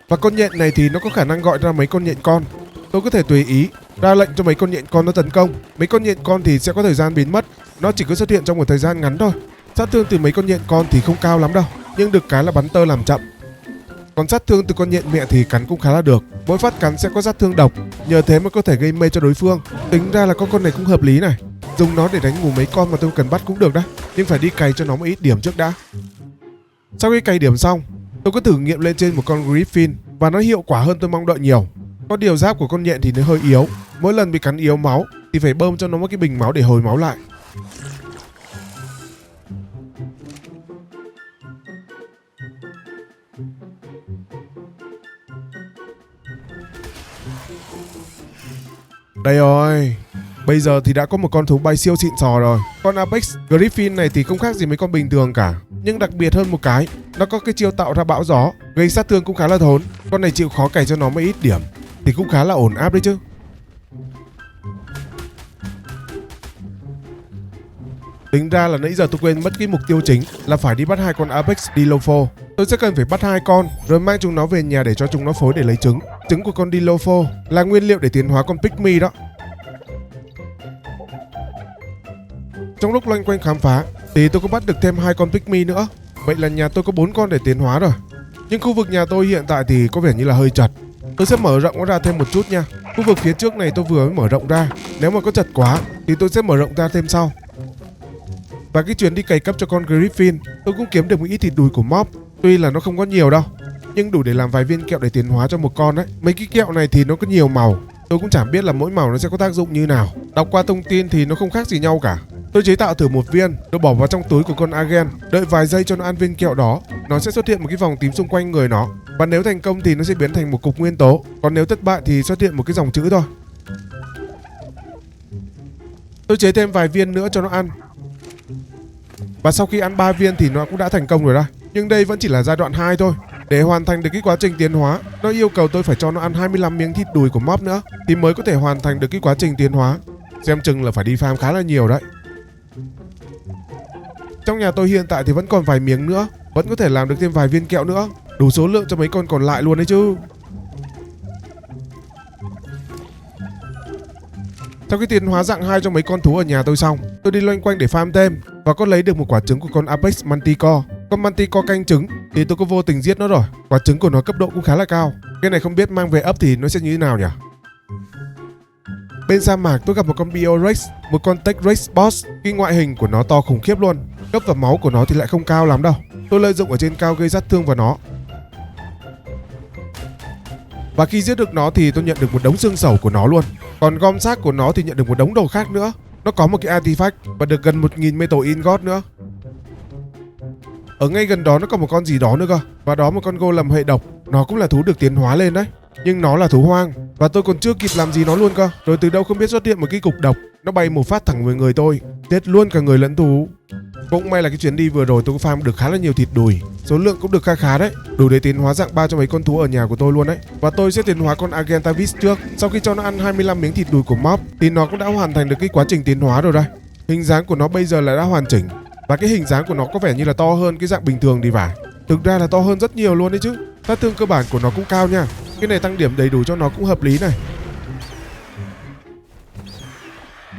Và con nhện này thì nó có khả năng gọi ra mấy con nhện con. Tôi có thể tùy ý ra lệnh cho mấy con nhện con nó tấn công. Mấy con nhện con thì sẽ có thời gian biến mất, nó chỉ có xuất hiện trong một thời gian ngắn thôi. Sát thương từ mấy con nhện con thì không cao lắm đâu, nhưng được cái là bắn tơ làm chậm. Còn sát thương từ con nhện mẹ thì cắn cũng khá là được. Mỗi phát cắn sẽ có sát thương độc, nhờ thế mà có thể gây mê cho đối phương. Tính ra là con này cũng hợp lý này. Dùng nó để đánh ngủ mấy con mà tôi cần bắt cũng được đấy, nhưng phải đi cày cho nó một ít điểm trước đã. Sau khi cày điểm xong, tôi có thử nghiệm lên trên một con Griffin và nó hiệu quả hơn tôi mong đợi nhiều. Có điều giáp của con nhện thì nó hơi yếu, mỗi lần bị cắn yếu máu thì phải bơm cho nó một cái bình máu để hồi máu lại. Đây rồi, bây giờ thì đã có một con thú bay siêu xịn sò rồi. Con Apex Griffin này thì không khác gì mấy con bình thường cả, nhưng đặc biệt hơn một cái, nó có cái chiêu tạo ra bão gió, gây sát thương cũng khá là thốn. Con này chịu khó cày cho nó mấy ít điểm thì cũng khá là ổn áp đấy chứ. Tính ra là nãy giờ tôi quên mất cái mục tiêu chính là phải đi bắt 2 con Apex Dilopho. Tôi sẽ cần phải bắt 2 con rồi mang chúng nó về nhà để cho chúng nó phối để lấy trứng. Trứng của con Dilopho là nguyên liệu để tiến hóa con Pygmy đó. Trong lúc loanh quanh khám phá thì tôi có bắt được thêm 2 con Pygmy nữa. Vậy là nhà tôi có 4 con để tiến hóa rồi. Nhưng khu vực nhà tôi hiện tại thì có vẻ như là hơi chật. Tôi sẽ mở rộng nó ra thêm một chút nha. Khu vực phía trước này tôi vừa mới mở rộng ra, nếu mà có chật quá thì tôi sẽ mở rộng ra thêm sau. Và cái chuyến đi cày cấp cho con Griffin, tôi cũng kiếm được một ít thịt đùi của mob. Tuy là nó không có nhiều đâu, nhưng đủ để làm vài viên kẹo để tiến hóa cho một con đấy. Mấy cái kẹo này thì nó có nhiều màu, tôi cũng chẳng biết là mỗi màu nó sẽ có tác dụng như nào. Đọc qua thông tin thì nó không khác gì nhau cả. Tôi chế tạo thử một viên, tôi bỏ vào trong túi của con Agen, đợi vài giây cho nó ăn viên kẹo đó. Nó sẽ xuất hiện một cái vòng tím xung quanh người nó, và nếu thành công thì nó sẽ biến thành một cục nguyên tố, còn nếu thất bại thì xuất hiện một cái dòng chữ thôi. Tôi chế thêm vài viên nữa cho nó ăn. Và sau khi ăn 3 viên thì nó cũng đã thành công rồi đó. Nhưng đây vẫn chỉ là giai đoạn 2 thôi. Để hoàn thành được cái quá trình tiến hóa, nó yêu cầu tôi phải cho nó ăn 25 miếng thịt đùi của mob nữa thì mới có thể hoàn thành được cái quá trình tiến hóa. Xem chừng là phải đi farm khá là nhiều đấy. Trong nhà tôi hiện tại thì vẫn còn vài miếng nữa, vẫn có thể làm được thêm vài viên kẹo nữa, đủ số lượng cho mấy con còn lại luôn đấy chứ. Sau khi tiến hóa dạng 2 cho mấy con thú ở nhà tôi xong, tôi đi loanh quanh để farm thêm và có lấy được một quả trứng của con Apex Manticore. Con Manticore canh trứng thì tôi có vô tình giết nó rồi. Quả trứng của nó cấp độ cũng khá là cao. Cái này không biết mang về ấp thì nó sẽ như thế nào nhỉ? Bên sa mạc tôi gặp một con Biorex, một con Tech Rex Boss. Cái ngoại hình của nó to khủng khiếp luôn. Cấp và máu của nó thì lại không cao lắm đâu. Tôi lợi dụng ở trên cao gây sát thương vào nó. Và khi giết được nó thì tôi nhận được một đống xương sẩu của nó luôn. Còn gom xác của nó thì nhận được một đống đồ khác nữa. Nó có một cái artifact và được gần 1000 metal ingot nữa. Ở ngay gần đó nó có một con gì đó nữa cơ. Và đó một con golem hệ độc. Nó cũng là thú được tiến hóa lên đấy. Nhưng nó là thú hoang và tôi còn chưa kịp làm gì nó luôn cơ. Rồi từ đâu không biết xuất hiện một cái cục độc. Nó bay một phát thẳng về người tôi, chết luôn cả người lẫn thú. Cũng may là cái chuyến đi vừa rồi tôi có farm được khá là nhiều thịt đùi. Số lượng cũng được khá khá đấy, đủ để tiến hóa dạng 3 cho mấy con thú ở nhà của tôi luôn đấy. Và tôi sẽ tiến hóa con Argentavis trước. Sau khi cho nó ăn 25 miếng thịt đùi của mob thì nó cũng đã hoàn thành được cái quá trình tiến hóa rồi đây. Hình dáng của nó bây giờ là đã hoàn chỉnh. Và cái hình dáng của nó có vẻ như là to hơn cái dạng bình thường thì phải. Thực ra là to hơn rất nhiều luôn đấy chứ. Sát thương cơ bản của nó cũng cao nha. Cái này tăng điểm đầy đủ cho nó cũng hợp lý này.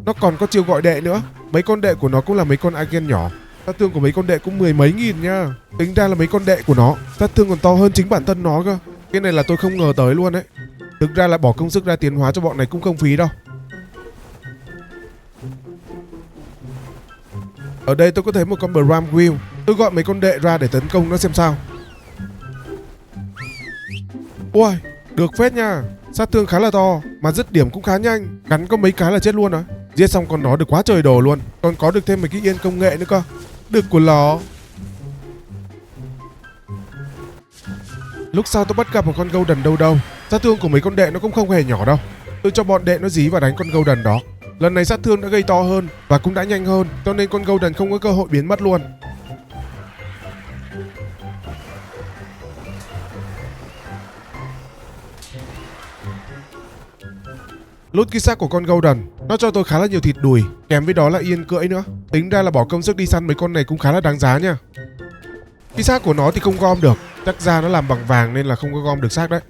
Nó còn có chiêu gọi đệ nữa. Mấy con đệ của nó cũng là mấy con agent nhỏ. Sát thương của mấy con đệ cũng 10 mấy nghìn nha. Tính ra là mấy con đệ của nó sát thương còn to hơn chính bản thân nó cơ. Cái này là tôi không ngờ tới luôn đấy. Thực ra là bỏ công sức ra tiến hóa cho bọn này cũng không phí đâu. Ở đây tôi có thấy một con Bram Wheel. Tôi gọi mấy con đệ ra để tấn công nó xem sao. Ui, được phết nha. Sát thương khá là to, mà dứt điểm cũng khá nhanh. Gắn có mấy cái là chết luôn rồi. Giết xong con nó được quá trời đồ luôn. Còn có được thêm mấy cái yên công nghệ nữa cơ. Được của nó. Lúc sau tôi bắt gặp một con Golden đâu. Sát thương của mấy con đệ nó cũng không hề nhỏ đâu. Tôi cho bọn đệ nó dí và đánh con Golden đó. Lần này sát thương đã gây to hơn và cũng đã nhanh hơn, cho nên con Golden không có cơ hội biến mất luôn. Lút cái xác của con Golden, nó cho tôi khá là nhiều thịt đùi, kèm với đó là yên cưỡi nữa. Tính ra là bỏ công sức đi săn mấy con này cũng khá là đáng giá nha. Cái xác của nó thì không gom được, chắc ra nó làm bằng vàng nên là không có gom được xác đấy.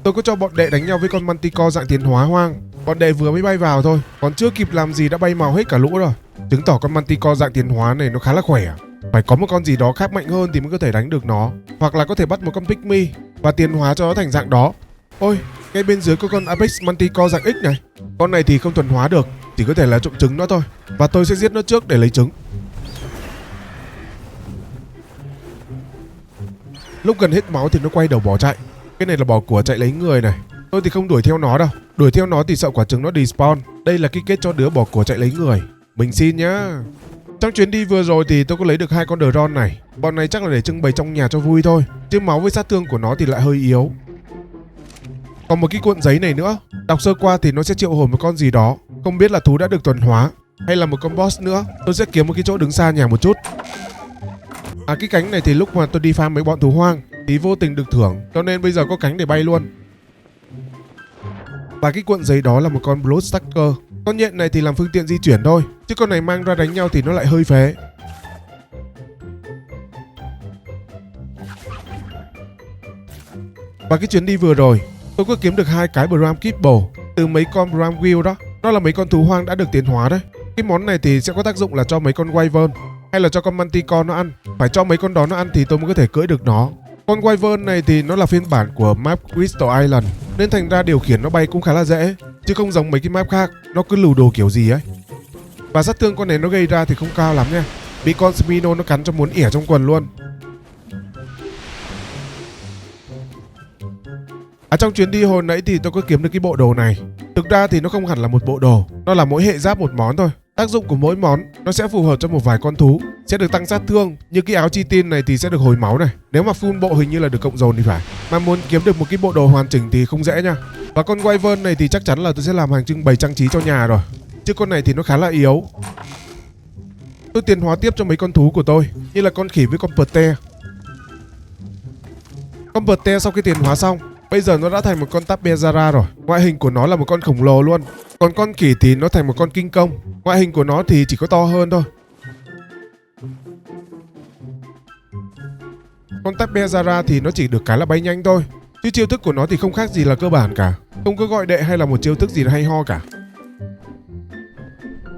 Tôi có cho bọn đệ đánh nhau với con Manticore dạng tiến hóa hoang. Bọn đệ vừa mới bay vào thôi, còn chưa kịp làm gì đã bay màu hết cả lũ rồi. Chứng tỏ con Manticore dạng tiến hóa này nó khá là khỏe. Phải có một con gì đó khác mạnh hơn thì mới có thể đánh được nó. Hoặc là có thể bắt một con Pygmy và tiến hóa cho nó thành dạng đó. Ôi, ngay bên dưới có con Apex Manticore dạng X này. Con này thì không thuần hóa được, chỉ có thể là trộm trứng nó thôi. Và tôi sẽ giết nó trước để lấy trứng. Lúc gần hết máu thì nó quay đầu bỏ chạy. Cái này là bỏ của chạy lấy người này. Tôi thì không đuổi theo nó đâu. Đuổi theo nó thì sợ quả trứng nó despawn. Đây là cái kết cho đứa bỏ của chạy lấy người. Mình xin nhá. Trong chuyến đi vừa rồi thì tôi có lấy được 2 con Dron này. Bọn này chắc là để trưng bày trong nhà cho vui thôi. Chứ máu với sát thương của nó thì lại hơi yếu. Còn một cái cuộn giấy này nữa. Đọc sơ qua thì nó sẽ triệu hồi một con gì đó. Không biết là thú đã được thuần hóa hay là một con boss nữa. Tôi sẽ kiếm một cái chỗ đứng xa nhà một chút. Cái cánh này thì lúc mà tôi đi farm mấy bọn thú hoang thì vô tình được thưởng, cho nên bây giờ có cánh để bay luôn. Và cái cuộn giấy đó là một con Bloodsucker. Con nhện này thì làm phương tiện di chuyển thôi, chứ con này mang ra đánh nhau thì nó lại hơi phế. Và cái chuyến đi vừa rồi tôi có kiếm được 2 cái Bram Kibble từ mấy con Bram Wheel đó. Nó là mấy con thú hoang đã được tiến hóa đấy. Cái món này thì sẽ có tác dụng là cho mấy con Wyvern hay là cho con Manticore nó ăn. Phải cho mấy con đó nó ăn thì tôi mới có thể cưỡi được nó. Con Wyvern này thì nó là phiên bản của map Crystal Island, nên thành ra điều khiển nó bay cũng khá là dễ, chứ không giống mấy cái map khác nó cứ lù đồ kiểu gì ấy. Và sát thương con này nó gây ra thì không cao lắm nha. Bị con Smino nó cắn cho muốn ỉa trong quần luôn. Trong chuyến đi hồi nãy thì tôi có kiếm được cái bộ đồ này. Thực ra thì nó không hẳn là một bộ đồ, nó là mỗi hệ giáp một món thôi. Tác dụng của mỗi món nó sẽ phù hợp cho một vài con thú, sẽ được tăng sát thương. Như cái áo chi tin này thì sẽ được hồi máu này. Nếu mà full bộ hình như là được cộng dồn thì phải. Mà muốn kiếm được một cái bộ đồ hoàn chỉnh thì không dễ nha. Và con Wyvern này thì chắc chắn là tôi sẽ làm hàng trưng bày trang trí cho nhà rồi. chứ con này thì nó khá là yếu. Tôi tiến hóa tiếp cho mấy con thú của tôi, như là con khỉ với con Perte. Con Perte sau khi tiến hóa xong, bây giờ nó đã thành một con Tabezara rồi. Ngoại hình của nó là một con khổng lồ luôn. Còn con khỉ thì nó thành một con kinh công. Ngoại hình của nó thì chỉ có to hơn thôi. Con Tabezara thì nó chỉ được cái là bay nhanh thôi, chứ chiêu thức của nó thì không khác gì là cơ bản cả. Không có gọi đệ hay là một chiêu thức gì là hay ho cả.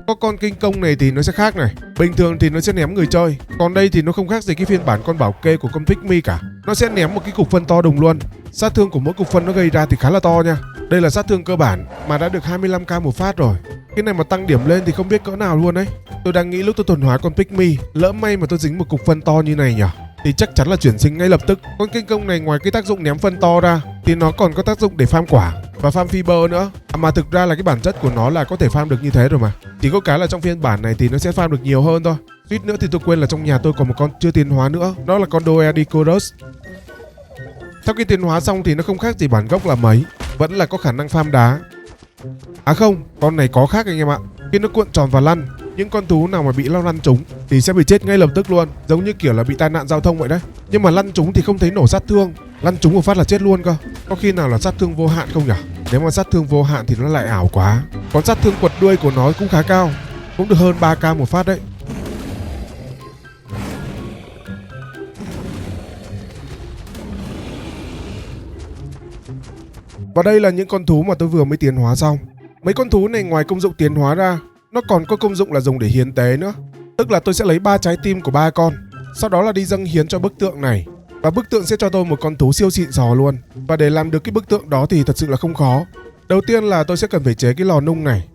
Có con kinh công này thì nó sẽ khác này. Bình thường thì nó sẽ ném người chơi, còn đây thì nó không khác gì cái phiên bản con bảo kê của con Pygmy cả. Nó sẽ ném một cái cục phân to đùng luôn. Sát thương của mỗi cục phân nó gây ra thì khá là to nha. Đây là sát thương cơ bản mà đã được 25k một phát rồi. Cái này mà tăng điểm lên thì không biết cỡ nào luôn đấy. Tôi đang nghĩ lúc tôi thuần hóa con Pygmy, lỡ may mà tôi dính một cục phân to như này nhỉ, thì chắc chắn là chuyển sinh ngay lập tức. Con kinh công này ngoài cái tác dụng ném phân to ra thì nó còn có tác dụng để farm quả và farm fiber nữa. Mà thực ra là cái bản chất của nó là có thể farm được như thế rồi mà. Chỉ có cái là trong phiên bản này thì nó sẽ farm được nhiều hơn thôi. Suýt nữa thì tôi quên là trong nhà tôi còn một con chưa tiến hóa nữa, đó là con Doedicurus. Sau khi tiến hóa xong thì nó không khác gì bản gốc là mấy, vẫn là có khả năng farm đá. À không, con này có khác anh em ạ. Khi nó cuộn tròn và lăn, những con thú nào mà bị nó lăn trúng thì sẽ bị chết ngay lập tức luôn, giống như kiểu là bị tai nạn giao thông vậy đấy. Nhưng mà lăn trúng thì không thấy nổ sát thương, lăn trúng một phát là chết luôn cơ. Có khi nào là sát thương vô hạn không nhỉ? Nếu mà sát thương vô hạn thì nó lại ảo quá. Còn sát thương quật đuôi của nó cũng khá cao, cũng được hơn 3k một phát đấy. Và đây là những con thú mà tôi vừa mới tiến hóa xong. Mấy con thú này ngoài công dụng tiến hóa ra, nó còn có công dụng là dùng để hiến tế nữa. Tức là tôi sẽ lấy 3 trái tim của 3 con, sau đó là đi dâng hiến cho bức tượng này. Và bức tượng sẽ cho tôi một con thú siêu xịn sò luôn. Và để làm được cái bức tượng đó thì thật sự là không khó. Đầu tiên là tôi sẽ cần phải chế cái lò nung này.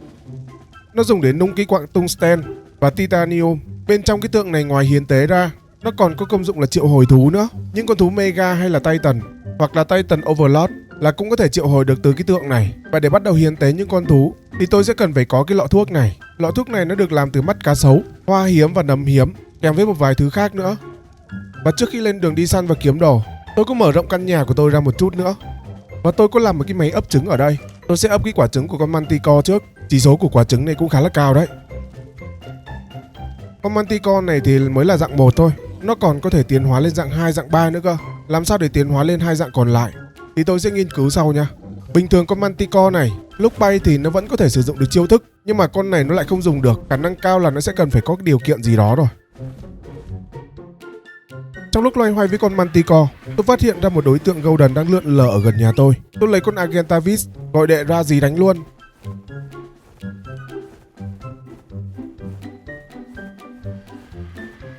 Nó dùng để nung cái quặng tungsten và titanium. Bên trong cái tượng này ngoài hiến tế ra, nó còn có công dụng là triệu hồi thú nữa. Những con thú Mega hay là Titan, hoặc là Titan Overlord là cũng có thể triệu hồi được từ cái tượng này. Và để bắt đầu hiến tế những con thú thì tôi sẽ cần phải có cái lọ thuốc này. Lọ thuốc này nó được làm từ mắt cá sấu, hoa hiếm và nấm hiếm, kèm với một vài thứ khác nữa. Và trước khi lên đường đi săn và kiếm đồ, tôi có mở rộng căn nhà của tôi ra một chút nữa. Và tôi có làm một cái máy ấp trứng ở đây. Tôi sẽ ấp cái quả trứng của con Manticore trước. Chỉ số của quả trứng này cũng khá là cao đấy. Con Manticore này thì mới là dạng 1 thôi. Nó còn có thể tiến hóa lên dạng 2, dạng 3 nữa cơ. Làm sao để tiến hóa lên 2 dạng còn lại thì tôi sẽ nghiên cứu sau nha. Bình thường con Manticore này lúc bay thì nó vẫn có thể sử dụng được chiêu thức, nhưng mà con này nó lại không dùng được. Khả năng cao là nó sẽ cần phải có điều kiện gì đó rồi. Trong lúc loay hoay với con Manticore, tôi phát hiện ra một đối tượng Golden đang lượn lờ ở gần nhà tôi. Tôi lấy con Argentavis, gọi đệ ra dí đánh luôn.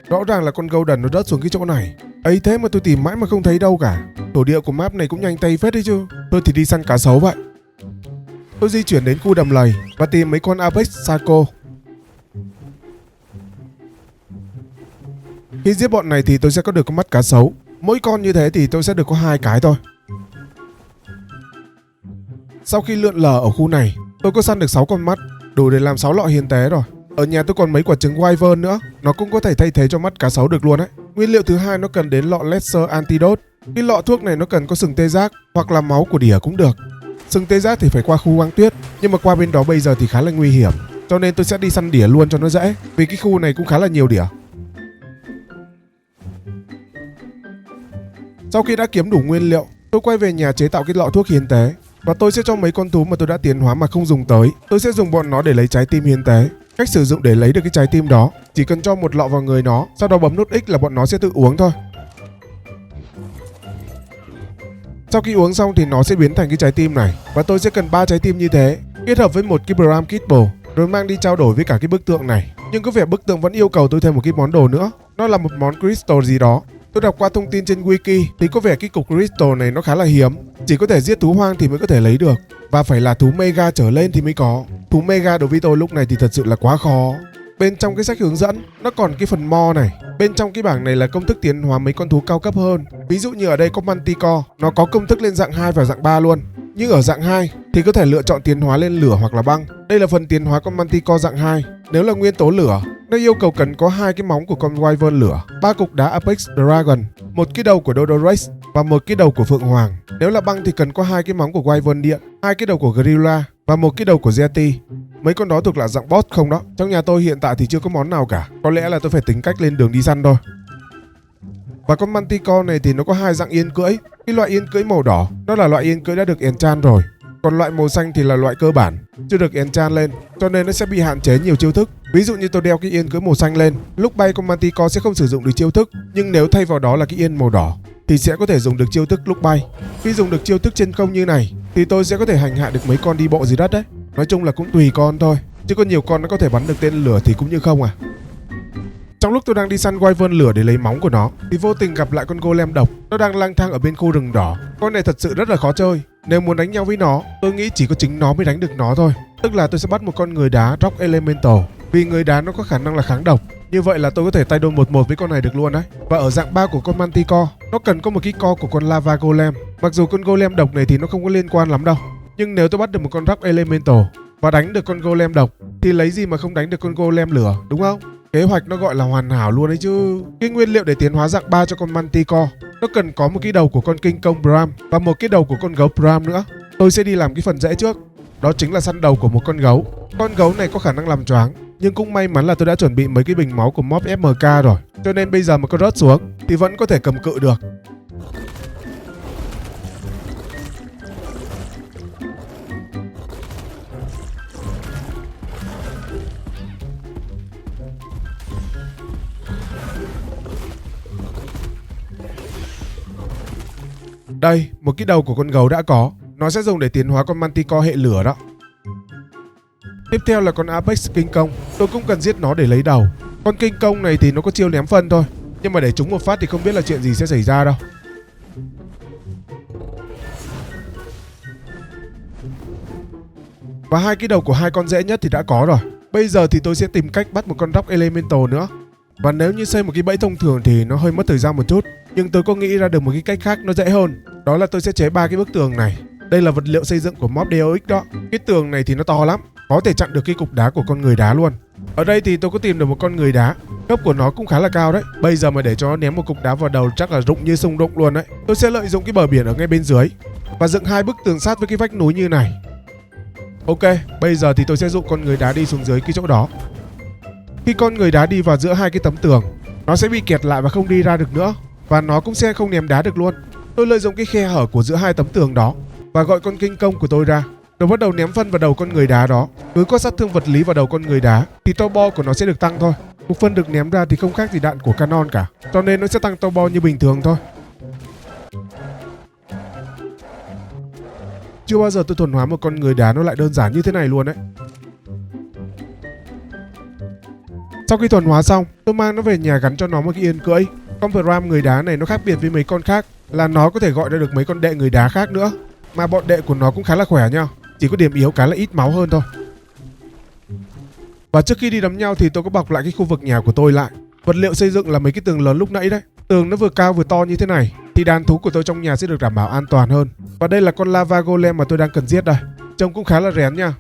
Rõ ràng là con Golden nó rớt xuống cái chỗ này. Ấy thế mà tôi tìm mãi mà không thấy đâu cả. Thổ địa của map này cũng nhanh tay phết đấy chứ. Tôi thì đi săn cá sấu vậy. Tôi di chuyển đến khu đầm lầy và tìm mấy con Apex Saco. Khi giết bọn này thì tôi sẽ có được con mắt cá sấu. Mỗi con như thế thì tôi sẽ được có 2 cái thôi. Sau khi lượn lờ ở khu này, tôi có săn được 6 con mắt, đủ để làm 6 lọ hiến tế rồi. Ở nhà tôi còn mấy quả trứng Wyvern nữa, nó cũng có thể thay thế cho mắt cá sấu được luôn đấy. Nguyên liệu thứ hai nó cần đến lọ Lesser Antidote. Cái lọ thuốc này nó cần có sừng tê giác hoặc là máu của đỉa cũng được. Sừng tê giác thì phải qua khu băng tuyết, nhưng mà qua bên đó bây giờ thì khá là nguy hiểm, cho nên tôi sẽ đi săn đỉa luôn cho nó dễ, vì cái khu này cũng khá là nhiều đỉa. Sau khi đã kiếm đủ nguyên liệu, tôi quay về nhà chế tạo cái lọ thuốc hiến tế. Và tôi sẽ cho mấy con thú mà tôi đã tiến hóa mà không dùng tới, tôi sẽ dùng bọn nó để lấy trái tim hiến tế. Cách sử dụng để lấy được cái trái tim đó, chỉ cần cho một lọ vào người nó, sau đó bấm nút X là bọn nó sẽ tự uống thôi. Sau khi uống xong thì nó sẽ biến thành cái trái tim này. Và tôi sẽ cần 3 trái tim như thế, kết hợp với một cái Bram Kibble, rồi mang đi trao đổi với cả cái bức tượng này. Nhưng có vẻ bức tượng vẫn yêu cầu tôi thêm một cái món đồ nữa. Nó là một món crystal gì đó. Tôi đọc qua thông tin trên wiki thì có vẻ cái cục crystal này nó khá là hiếm, chỉ có thể giết thú hoang thì mới có thể lấy được, và phải là thú mega trở lên thì mới có. Thú mega đối với tôi lúc này thì thật sự là quá khó. Bên trong cái sách hướng dẫn nó còn cái phần mo này. Bên trong cái bảng này là công thức tiến hóa mấy con thú cao cấp hơn. Ví dụ như ở đây có Manticore, nó có công thức lên dạng 2 và dạng 3 luôn. Nhưng ở dạng 2 thì có thể lựa chọn tiến hóa lên lửa hoặc là băng. Đây là phần tiến hóa con Manticore dạng 2. Nếu là nguyên tố lửa, nó yêu cầu cần có 2 cái móng của con Wyvern lửa, 3 cục đá Apex Dragon, 1 cái đầu của Dodorex và 1 cái đầu của Phượng Hoàng. Nếu là băng thì cần có 2 cái móng của Wyvern điện, 2 cái đầu của Gorilla và 1 cái đầu của Yeti. Mấy con đó thuộc là dạng boss không đó. Trong nhà tôi hiện tại thì chưa có món nào cả. Có lẽ là tôi phải tính cách lên đường đi săn thôi. Và con Manticore này thì nó có hai dạng yên cưỡi. Cái loại yên cưỡi màu đỏ, nó là loại yên cưỡi đã được enchant rồi. Còn loại màu xanh thì là loại cơ bản, chưa được enchant lên, cho nên nó sẽ bị hạn chế nhiều chiêu thức. Ví dụ như tôi đeo cái yên cưỡi màu xanh lên, lúc bay con Manticore sẽ không sử dụng được chiêu thức. Nhưng nếu thay vào đó là cái yên màu đỏ thì sẽ có thể dùng được chiêu thức lúc bay. Khi dùng được chiêu thức trên không như này thì tôi sẽ có thể hành hạ được mấy con đi bộ dưới đất đấy. Nói chung là cũng tùy con thôi, chứ có nhiều con nó có thể bắn được tên lửa thì cũng như không à. Trong lúc tôi đang đi săn Wyvern lửa để lấy móng của nó thì vô tình gặp lại con golem độc. Nó đang lang thang ở bên khu rừng đỏ. Con này thật sự rất là khó chơi. Nếu muốn đánh nhau với nó, tôi nghĩ chỉ có chính nó mới đánh được nó thôi. Tức là tôi sẽ bắt một con người đá Rock Elemental, vì người đá nó có khả năng là kháng độc. Như vậy là tôi có thể tay đôi 1-1 với con này được luôn đấy. Và ở dạng 3 của con Manticore, nó cần có một cái core của con Lava Golem. Mặc dù con golem độc này thì nó không có liên quan lắm đâu, nhưng nếu tôi bắt được một con Rock Elemental và đánh được con golem độc thì lấy gì mà không đánh được con golem lửa, đúng không? Kế hoạch nó gọi là hoàn hảo luôn đấy chứ. Cái nguyên liệu để tiến hóa dạng 3 cho con Manticore, nó cần có một cái đầu của con King Kong Bram và một cái đầu của con gấu Bram nữa. Tôi sẽ đi làm cái phần dễ trước, đó chính là săn đầu của một con gấu. Con gấu này có khả năng làm choáng, nhưng cũng may mắn là tôi đã chuẩn bị mấy cái bình máu của mob FMK rồi, cho nên bây giờ mà có rớt xuống thì vẫn có thể cầm cự được. Đây, một cái đầu của con gấu đã có. Nó sẽ dùng để tiến hóa con Manticore hệ lửa đó. Tiếp theo là con Apex King Kong. Tôi cũng cần giết nó để lấy đầu. Con King Kong này thì nó có chiêu ném phân thôi, nhưng mà để trúng một phát thì không biết là chuyện gì sẽ xảy ra đâu. Và hai cái đầu của hai con dễ nhất thì đã có rồi. Bây giờ thì tôi sẽ tìm cách bắt một con Rock Elemental nữa. Và nếu như xây một cái bẫy thông thường thì nó hơi mất thời gian một chút, nhưng tôi có nghĩ ra được một cái cách khác nó dễ hơn. Đó là tôi sẽ chế 3 cái bức tường này. Đây là vật liệu xây dựng của mob DOX đó. Cái tường này thì nó to lắm, có thể chặn được cái cục đá của con người đá luôn. Ở đây thì tôi có tìm được một con người đá, cấp của nó cũng khá là cao đấy. Bây giờ mà để cho nó ném một cục đá vào đầu chắc là rụng như sung đụng luôn đấy. Tôi sẽ lợi dụng cái bờ biển ở ngay bên dưới và dựng hai bức tường sát với cái vách núi như này. Ok, bây giờ thì tôi sẽ dụ con người đá đi xuống dưới cái chỗ đó. Khi con người đá đi vào giữa hai cái tấm tường, nó sẽ bị kẹt lại và không đi ra được nữa, và nó cũng sẽ không ném đá được luôn. Tôi lợi dụng cái khe hở của giữa hai tấm tường đó và gọi con King Kong của tôi ra. Nó bắt đầu ném phân vào đầu con người đá đó. Cứ có sát thương vật lý vào đầu con người đá thì turbo của nó sẽ được tăng thôi. Một phân được ném ra thì không khác gì đạn của canon cả, cho nên nó sẽ tăng turbo như bình thường thôi. Chưa bao giờ tôi thuần hóa một con người đá nó lại đơn giản như thế này luôn đấy. Sau khi thuần hóa xong, tôi mang nó về nhà gắn cho nó một cái yên cưỡi. Con Bram người đá này nó khác biệt với mấy con khác là nó có thể gọi ra được mấy con đệ người đá khác nữa. Mà bọn đệ của nó cũng khá là khỏe nha, chỉ có điểm yếu cái là ít máu hơn thôi. Và trước khi đi đấm nhau thì tôi có bọc lại cái khu vực nhà của tôi lại. Vật liệu xây dựng là mấy cái tường lớn lúc nãy đấy. Tường nó vừa cao vừa to như thế này thì đàn thú của tôi trong nhà sẽ được đảm bảo an toàn hơn. Và đây là con Lava Golem mà tôi đang cần giết đây. Trông cũng khá là rén nha.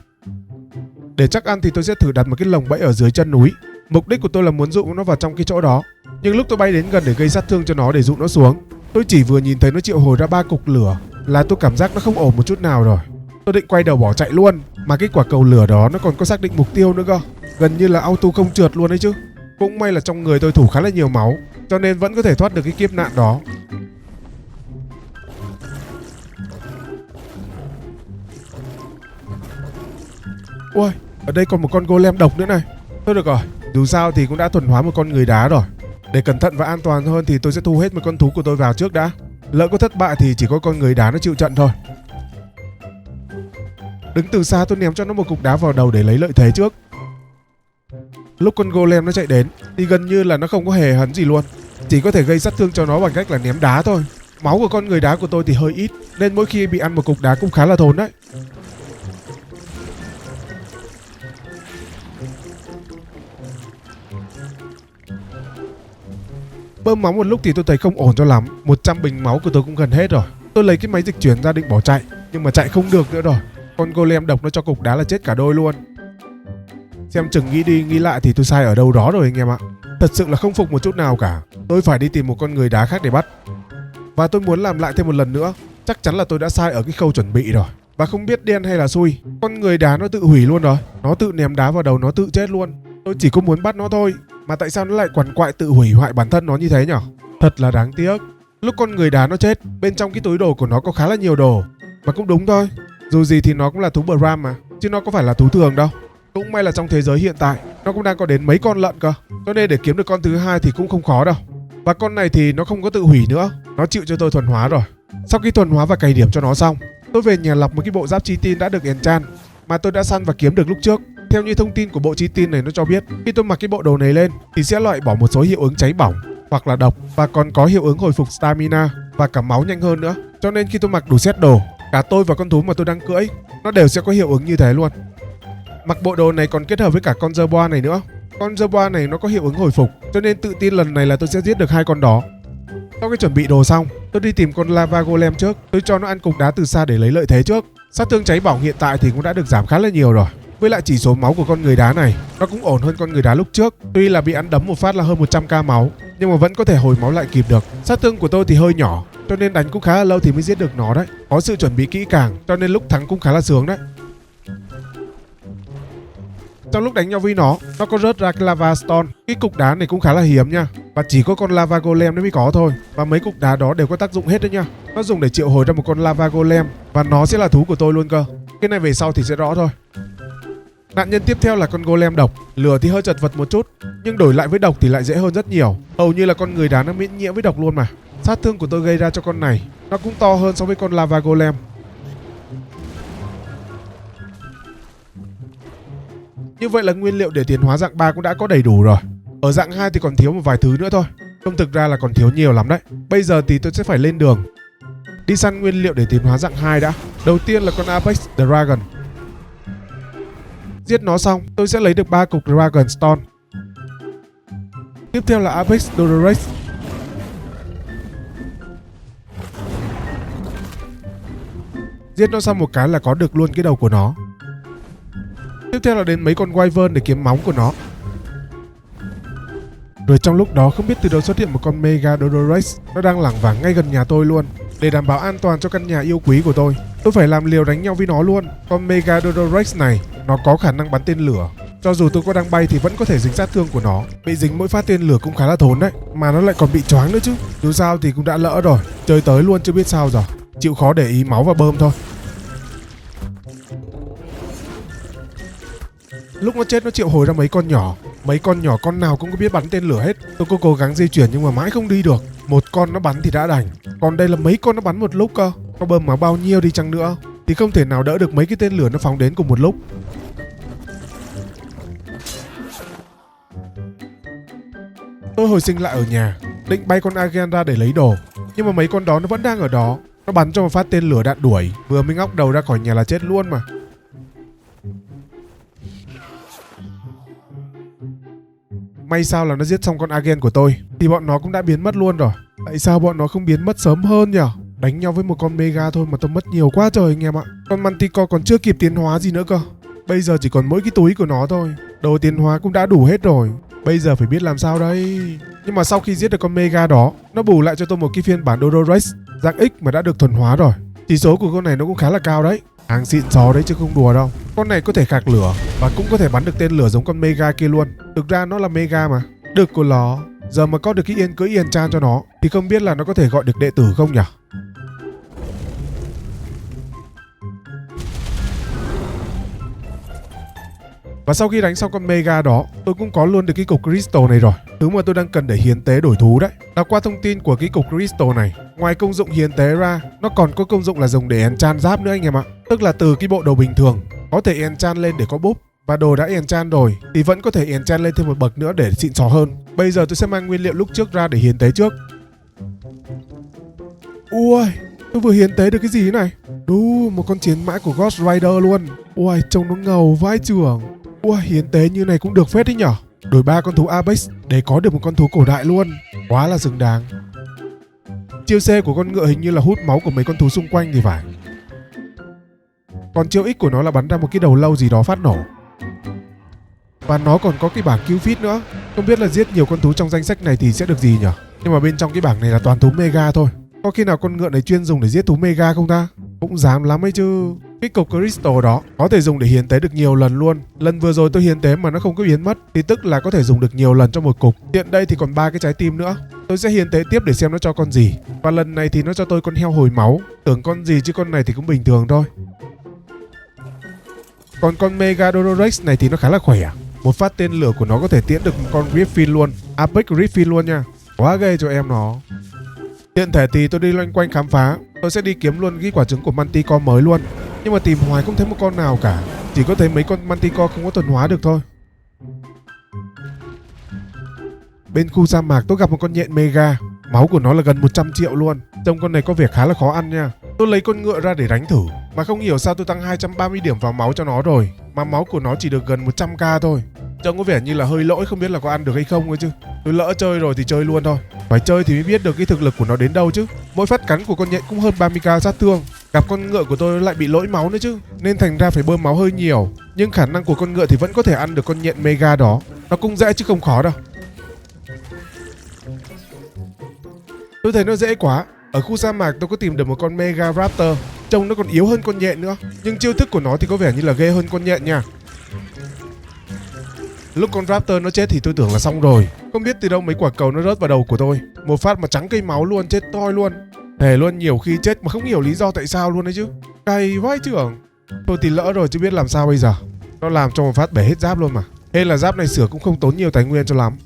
Để chắc ăn thì tôi sẽ thử đặt một cái lồng bẫy ở dưới chân núi. Mục đích của tôi là muốn dụ nó vào trong cái chỗ đó. Nhưng lúc tôi bay đến gần để gây sát thương cho nó để dụ nó xuống, tôi chỉ vừa nhìn thấy nó triệu hồi ra 3 cục lửa là tôi cảm giác nó không ổn một chút nào rồi. Tôi định quay đầu bỏ chạy luôn, mà cái quả cầu lửa đó nó còn có xác định mục tiêu nữa cơ. Gần như là auto không trượt luôn đấy chứ. Cũng may là trong người tôi thủ khá là nhiều máu, cho nên vẫn có thể thoát được cái kiếp nạn đó. Ui, ở đây còn một con golem độc nữa này. Thôi được rồi, dù sao thì cũng đã thuần hóa một con người đá rồi. Để cẩn thận và an toàn hơn thì tôi sẽ thu hết một con thú của tôi vào trước đã. Lỡ có thất bại thì chỉ có con người đá nó chịu trận thôi. Đứng từ xa tôi ném cho nó một cục đá vào đầu để lấy lợi thế trước. Lúc con golem nó chạy đến thì gần như là nó không có hề hấn gì luôn, chỉ có thể gây sát thương cho nó bằng cách là ném đá thôi. Máu của con người đá của tôi thì hơi ít, nên mỗi khi bị ăn một cục đá cũng khá là thốn đấy. Bơm máu một lúc thì tôi thấy không ổn cho lắm. 100 bình máu của tôi cũng gần hết rồi. Tôi lấy cái máy dịch chuyển ra định bỏ chạy, nhưng mà chạy không được nữa rồi. Con golem độc nó cho cục đá là chết cả đôi luôn. Xem chừng nghĩ đi nghĩ lại thì tôi sai ở đâu đó rồi anh em ạ. Thật sự là không phục một chút nào cả. Tôi phải đi tìm một con người đá khác để bắt. Và tôi muốn làm lại thêm một lần nữa. Chắc chắn là tôi đã sai ở cái khâu chuẩn bị rồi. Và không biết đen hay là xui, con người đá nó tự hủy luôn rồi. Nó tự ném đá vào đầu nó tự chết luôn. Tôi chỉ có muốn bắt nó thôi, mà tại sao nó lại quằn quại tự hủy hoại bản thân nó như thế nhở? Thật là đáng tiếc. Lúc con người đá nó chết, bên trong cái túi đồ của nó có khá là nhiều đồ. Mà cũng đúng thôi, dù gì thì nó cũng là thú Bram mà, chứ nó có phải là thú thường đâu. Cũng may là trong thế giới hiện tại nó cũng đang có đến mấy con lợn cơ, cho nên để kiếm được con thứ hai thì cũng không khó đâu. Và con này thì nó không có tự hủy nữa, nó chịu cho tôi thuần hóa rồi. Sau khi thuần hóa và cày điểm cho nó xong, tôi về nhà lọc một cái bộ giáp chi tin đã được enchant mà tôi đã săn và kiếm được lúc trước. Theo như thông tin của bộ chi tin này nó cho biết, khi tôi mặc cái bộ đồ này lên thì sẽ loại bỏ một số hiệu ứng cháy bỏng hoặc là độc, và còn có hiệu ứng hồi phục stamina và cả máu nhanh hơn nữa. Cho nên khi tôi mặc đủ set đồ, cả tôi và con thú mà tôi đang cưỡi nó đều sẽ có hiệu ứng như thế luôn. Mặc bộ đồ này còn kết hợp với cả con Zerboa này nữa. Con Zerboa này nó có hiệu ứng hồi phục, cho nên tự tin lần này là tôi sẽ giết được hai con đó. Sau khi chuẩn bị đồ xong, tôi đi tìm con Lava Golem trước. Tôi cho nó ăn cục đá từ xa để lấy lợi thế trước. Sát thương cháy bỏng hiện tại thì cũng đã được giảm khá là nhiều rồi. Với lại chỉ số máu của con người đá này nó cũng ổn hơn con người đá lúc trước. Tuy là bị ăn đấm một phát là hơn 100k máu, nhưng mà vẫn có thể hồi máu lại kịp được. Sát thương của tôi thì hơi nhỏ, cho nên đánh cũng khá là lâu thì mới giết được nó đấy. Có sự chuẩn bị kỹ càng, cho nên lúc thắng cũng khá là sướng đấy. Trong lúc đánh nhau với nó có rớt ra cái Lava Stone. Cái cục đá này cũng khá là hiếm nha, và chỉ có con Lava Golem nó mới có thôi. Và mấy cục đá đó đều có tác dụng hết đấy nha. Nó dùng để triệu hồi ra một con Lava Golem, và nó sẽ là thú của tôi luôn cơ. Cái này về sau thì sẽ rõ thôi. Nạn nhân tiếp theo là con Golem độc. Lửa thì hơi chật vật một chút, nhưng đổi lại với độc thì lại dễ hơn rất nhiều. Hầu như là con người đá nó miễn nhiễm với độc luôn mà. Sát thương của tôi gây ra cho con này nó cũng to hơn so với con Lava Golem. Như vậy là nguyên liệu để tiến hóa dạng 3 cũng đã có đầy đủ rồi. Ở dạng 2 thì còn thiếu một vài thứ nữa thôi. Không, thực ra là còn thiếu nhiều lắm đấy. Bây giờ thì tôi sẽ phải lên đường đi săn nguyên liệu để tiến hóa dạng 2 đã. Đầu tiên là con Apex Dragon. Giết nó xong, tôi sẽ lấy được 3 cục Dragon Stone. Tiếp theo là Apex Dodorex. Giết nó xong một cái là có được luôn cái đầu của nó. Tiếp theo là đến mấy con Wyvern để kiếm móng của nó. Rồi trong lúc đó không biết từ đâu xuất hiện một con Mega Dodorex. Nó đang lảng vảng ngay gần nhà tôi luôn. Để đảm bảo an toàn cho căn nhà yêu quý của tôi phải làm liều đánh nhau với nó luôn. Con Mega Dodorex này nó có khả năng bắn tên lửa. Cho dù tôi có đang bay thì vẫn có thể dính sát thương của nó. Bị dính mỗi phát tên lửa cũng khá là thốn đấy. Mà nó lại còn bị choáng nữa chứ. Dù sao thì cũng đã lỡ rồi, chơi tới luôn chưa biết sao rồi. Chịu khó để ý máu và bơm thôi. Lúc nó chết nó triệu hồi ra mấy con nhỏ. Mấy con nhỏ con nào cũng có biết bắn tên lửa hết. Tôi có cố gắng di chuyển nhưng mà mãi không đi được. Một con nó bắn thì đã đành, còn đây là mấy con nó bắn một lúc cơ. Có bơm máu bao nhiêu đi chăng nữa thì không thể nào đỡ được mấy cái tên lửa nó phóng đến cùng một lúc. Tôi hồi sinh lại ở nhà, định bay con Agen ra để lấy đồ, nhưng mà mấy con đó nó vẫn đang ở đó. Nó bắn cho một phát tên lửa đạn đuổi, vừa mới ngóc đầu ra khỏi nhà là chết luôn mà. May sao là nó giết xong con Agen của tôi thì bọn nó cũng đã biến mất luôn rồi. Tại sao bọn nó không biến mất sớm hơn nhỉ? Đánh nhau với một con Mega thôi mà tôi mất nhiều quá trời anh em ạ. Con Manticore còn chưa kịp tiến hóa gì nữa cơ. Bây giờ chỉ còn mỗi cái túi của nó thôi. Đồ tiến hóa cũng đã đủ hết rồi. Bây giờ phải biết làm sao đây. Nhưng mà sau khi giết được con Mega đó, nó bù lại cho tôi một cái phiên bản Dodorex dạng X mà đã được thuần hóa rồi. Chỉ số của con này nó cũng khá là cao đấy. Hàng xịn sò đấy chứ không đùa đâu. Con này có thể khạc lửa và cũng có thể bắn được tên lửa giống con Mega kia luôn. Thực ra nó là Mega mà. Được của nó. Giờ mà có được cái yên cưỡi enchant cho nó thì không biết là nó có thể gọi được đệ tử không nhỉ? Và sau khi đánh xong con Mega đó, tôi cũng có luôn được cái cục Crystal này rồi. Thứ mà tôi đang cần để hiến tế đổi thú đấy. Đọc qua thông tin của cái cục Crystal này, ngoài công dụng hiến tế ra, nó còn có công dụng là dùng để enchant giáp nữa anh em ạ. Tức là từ cái bộ đồ bình thường có thể enchant lên để có búp, và đồ đã enchant rồi thì vẫn có thể enchant lên thêm một bậc nữa để xịn sò hơn. Bây giờ tôi sẽ mang nguyên liệu lúc trước ra để hiến tế trước. Ui, tôi vừa hiến tế được cái gì thế này? Đú, một con chiến mã của Ghost Rider luôn. Ui, trông nó ngầu vai trưởng. Ui, hiến tế như này cũng được phết đấy nhở. Đổi 3 con thú Apex để có được một con thú cổ đại luôn. Quá là xứng đáng. Chiêu C của con ngựa hình như là hút máu của mấy con thú xung quanh thì phải. Còn chiêu X của nó là bắn ra một cái đầu lâu gì đó phát nổ. Và nó còn có cái bảng cứu feed nữa. Không biết là giết nhiều con thú trong danh sách này thì sẽ được gì nhở. Nhưng mà bên trong cái bảng này là toàn thú Mega thôi. Có khi nào con ngựa này chuyên dùng để giết thú Mega không ta? Cũng dám lắm ấy chứ. Cái cục crystal đó có thể dùng để hiến tế được nhiều lần luôn. Lần vừa rồi tôi hiến tế mà nó không có biến mất thì tức là có thể dùng được nhiều lần trong một cục. Hiện đây thì còn 3 cái trái tim nữa. Tôi sẽ hiến tế tiếp để xem nó cho con gì. Và lần này thì nó cho tôi con heo hồi máu. Tưởng con gì chứ con này thì cũng bình thường thôi. Còn con Mega Dodorex này thì nó khá là khỏe. Một phát tên lửa của nó có thể tiễn được một con Griffin luôn. Apex Griffin luôn nha. Quá ghê cho em nó. Hiện thể thì tôi đi loanh quanh khám phá. Tôi sẽ đi kiếm luôn cái quả trứng của Manticore mới luôn. Nhưng mà tìm hoài không thấy một con nào cả. Chỉ có thấy mấy con Manticore không có thuần hóa được thôi. Bên khu sa mạc tôi gặp một con nhện Mega. Máu của nó là gần 100 triệu luôn. Trông con này có vẻ khá là khó ăn nha. Tôi lấy con ngựa ra để đánh thử. Mà không hiểu sao tôi tăng 230 điểm vào máu cho nó rồi. Mà máu của nó chỉ được gần 100k thôi. Trông có vẻ như là hơi lỗi, không biết là có ăn được hay không ấy chứ. Tôi lỡ chơi rồi thì chơi luôn thôi. Phải chơi thì mới biết được cái thực lực của nó đến đâu chứ. Mỗi phát cắn của con nhện cũng hơn 30k sát thương. Gặp con ngựa của tôi lại bị lỗi máu nữa chứ. Nên thành ra phải bơm máu hơi nhiều. Nhưng khả năng của con ngựa thì vẫn có thể ăn được con nhện Mega đó. Nó cũng dễ chứ không khó đâu. Tôi thấy nó dễ quá. Ở khu sa mạc tôi có tìm được một con Mega Raptor. Trông nó còn yếu hơn con nhện nữa. Nhưng chiêu thức của nó thì có vẻ như là ghê hơn con nhện nha. Lúc con Raptor nó chết thì tôi tưởng là xong rồi. Không biết từ đâu mấy quả cầu nó rớt vào đầu của tôi. Một phát mà trắng cây máu luôn, chết toi luôn. Thề luôn, nhiều khi chết mà không hiểu lý do tại sao luôn đấy chứ. Cay vãi trưởng. Thôi thì lỡ rồi chứ biết làm sao bây giờ. Nó làm cho một phát bể hết giáp luôn mà. Hay là giáp này sửa cũng không tốn nhiều tài nguyên cho lắm.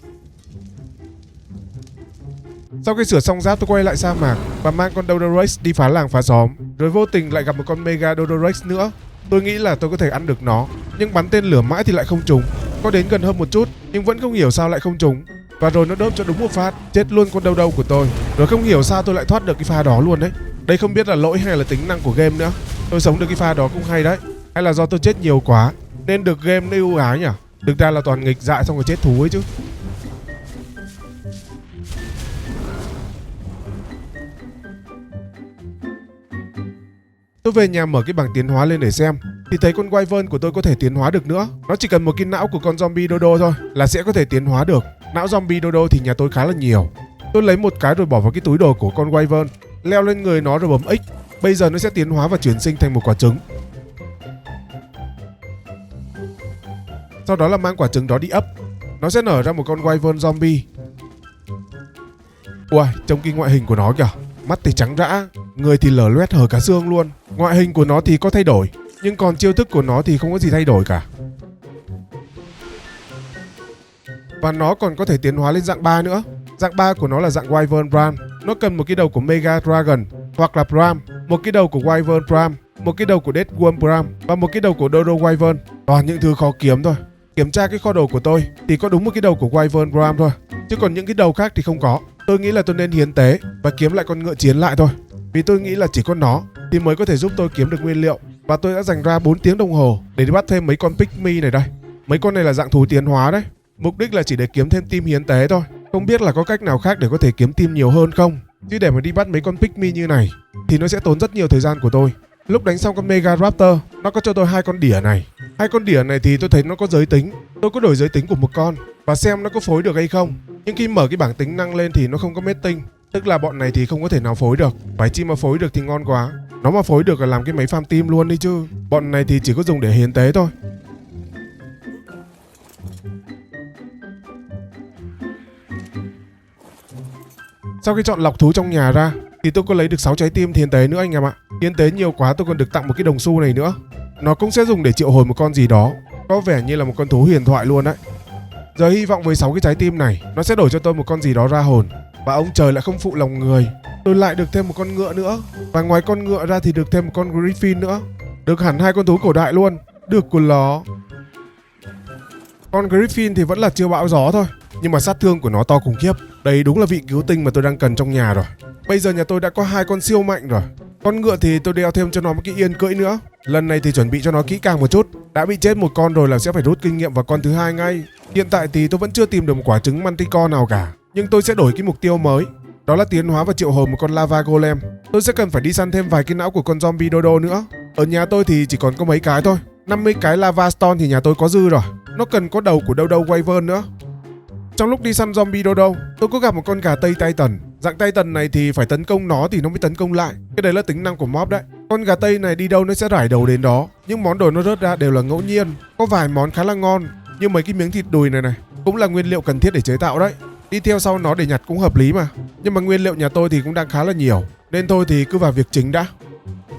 Sau khi sửa xong giáp tôi quay lại sa mạc và mang con Dodorex đi phá làng phá xóm. Rồi vô tình lại gặp một con Mega Dodorex nữa. Tôi nghĩ là tôi có thể ăn được nó. Nhưng bắn tên lửa mãi thì lại không trúng. Có đến gần hơn một chút nhưng vẫn không hiểu sao lại không trúng. Và rồi nó đớp cho đúng một phát. Chết luôn con đâu của tôi. Rồi không hiểu sao tôi lại thoát được cái pha đó luôn đấy. Đây không biết là lỗi hay là tính năng của game nữa. Tôi sống được cái pha đó cũng hay đấy. Hay là do tôi chết nhiều quá nên được game nó ưu ái nhỉ. Thực ra là toàn nghịch dại xong rồi chết thú ấy chứ. Tôi về nhà mở cái bảng tiến hóa lên để xem thì thấy con Wyvern của tôi có thể tiến hóa được nữa. Nó chỉ cần một cái não của con zombie Dodo thôi là sẽ có thể tiến hóa được. Não zombie Dodo thì nhà tôi khá là nhiều. Tôi lấy một cái rồi bỏ vào cái túi đồ của con Wyvern, leo lên người nó rồi bấm X. Bây giờ nó sẽ tiến hóa và chuyển sinh thành một quả trứng. Sau đó là mang quả trứng đó đi ấp. Nó sẽ nở ra một con Wyvern zombie. Ui, trông cái ngoại hình của nó kìa. Mắt thì trắng rã, người thì lở loét hở cả xương luôn. Ngoại hình của nó thì có thay đổi, nhưng còn chiêu thức của nó thì không có gì thay đổi cả. Và nó còn có thể tiến hóa lên dạng 3 nữa. Dạng 3 của nó là dạng Wyvern Bram. Nó cần một cái đầu của Mega Dragon hoặc là Bram, một cái đầu của Wyvern Bram, một cái đầu của Dead Worm Bram và một cái đầu của Dodo Wyvern. Toàn những thứ khó kiếm thôi. Kiểm tra cái kho đồ của tôi thì có đúng một cái đầu của Wyvern Bram thôi, chứ còn những cái đầu khác thì không có. Tôi nghĩ là tôi nên hiến tế và kiếm lại con ngựa chiến lại thôi. Vì tôi nghĩ là chỉ có nó thì mới có thể giúp tôi kiếm được nguyên liệu. Và tôi đã dành ra 4 tiếng đồng hồ để đi bắt thêm mấy con Pygmy này đây. Mấy con này là dạng thú tiến hóa đấy. Mục đích là chỉ để kiếm thêm team hiến tế thôi. Không biết là có cách nào khác để có thể kiếm team nhiều hơn không. Chứ để mà đi bắt mấy con Pygmy như này thì nó sẽ tốn rất nhiều thời gian của tôi. Lúc đánh xong con Mega Raptor, nó có cho tôi 2 con đỉa này. 2 con đỉa này thì tôi thấy nó có giới tính. Tôi có đổi giới tính của một con và xem nó có phối được hay không. Nhưng khi mở cái bảng tính năng lên thì nó không có mating. Tức là bọn này thì không có thể nào phối được. Phải chi mà phối được thì ngon quá. Nó mà phối được là làm cái máy farm team luôn đi chứ. Bọn này thì chỉ có dùng để hiến tế thôi. Sau khi chọn lọc thú trong nhà ra thì tôi có lấy được 6 trái tim hiến tế nữa anh em ạ. Hiến tế nhiều quá tôi còn được tặng một cái đồng xu này nữa. Nó cũng sẽ dùng để triệu hồi một con gì đó. Có vẻ như là một con thú huyền thoại luôn đấy. Giờ hy vọng với 6 cái trái tim này nó sẽ đổi cho tôi một con gì đó ra hồn. Và ông trời lại không phụ lòng người. Tôi lại được thêm một con ngựa nữa. Và ngoài con ngựa ra thì được thêm một con Griffin nữa. Được hẳn 2 con thú cổ đại luôn. Được của nó. Con Griffin thì vẫn là chưa bão gió thôi, nhưng mà sát thương của nó to khủng khiếp. Đây đúng là vị cứu tinh mà tôi đang cần trong nhà rồi. Bây giờ nhà tôi đã có 2 con siêu mạnh rồi. Con ngựa thì tôi đeo thêm cho nó một cái yên cưỡi nữa. Lần này thì chuẩn bị cho nó kỹ càng một chút. Đã bị chết một con rồi là sẽ phải rút kinh nghiệm vào con thứ 2 ngay. Hiện tại thì tôi vẫn chưa tìm được một quả trứng Manticore nào cả. Nhưng tôi sẽ đổi cái mục tiêu mới. Đó là tiến hóa và triệu hồi một con Lava Golem. Tôi sẽ cần phải đi săn thêm vài cái não của con Zombie Dodo nữa. Ở nhà tôi thì chỉ còn có mấy cái thôi. 50 cái Lava Stone thì nhà tôi có dư rồi. Nó cần có đầu của Dodo Wyvern nữa. Trong lúc đi săn Zombie Dodo, tôi có gặp một con gà Tây Titan. Dạng Titan này thì phải tấn công nó thì nó mới tấn công lại. Cái đấy là tính năng của mob đấy. Con gà Tây này đi đâu nó sẽ rải đầu đến đó. Những món đồ nó rớt ra đều là ngẫu nhiên. Có vài món khá là ngon, như mấy cái miếng thịt đùi này cũng là nguyên liệu cần thiết để chế tạo đấy. Đi theo sau nó để nhặt cũng hợp lý mà. Nhưng mà nguyên liệu nhà tôi thì cũng đang khá là nhiều, nên thôi thì cứ vào việc chính đã.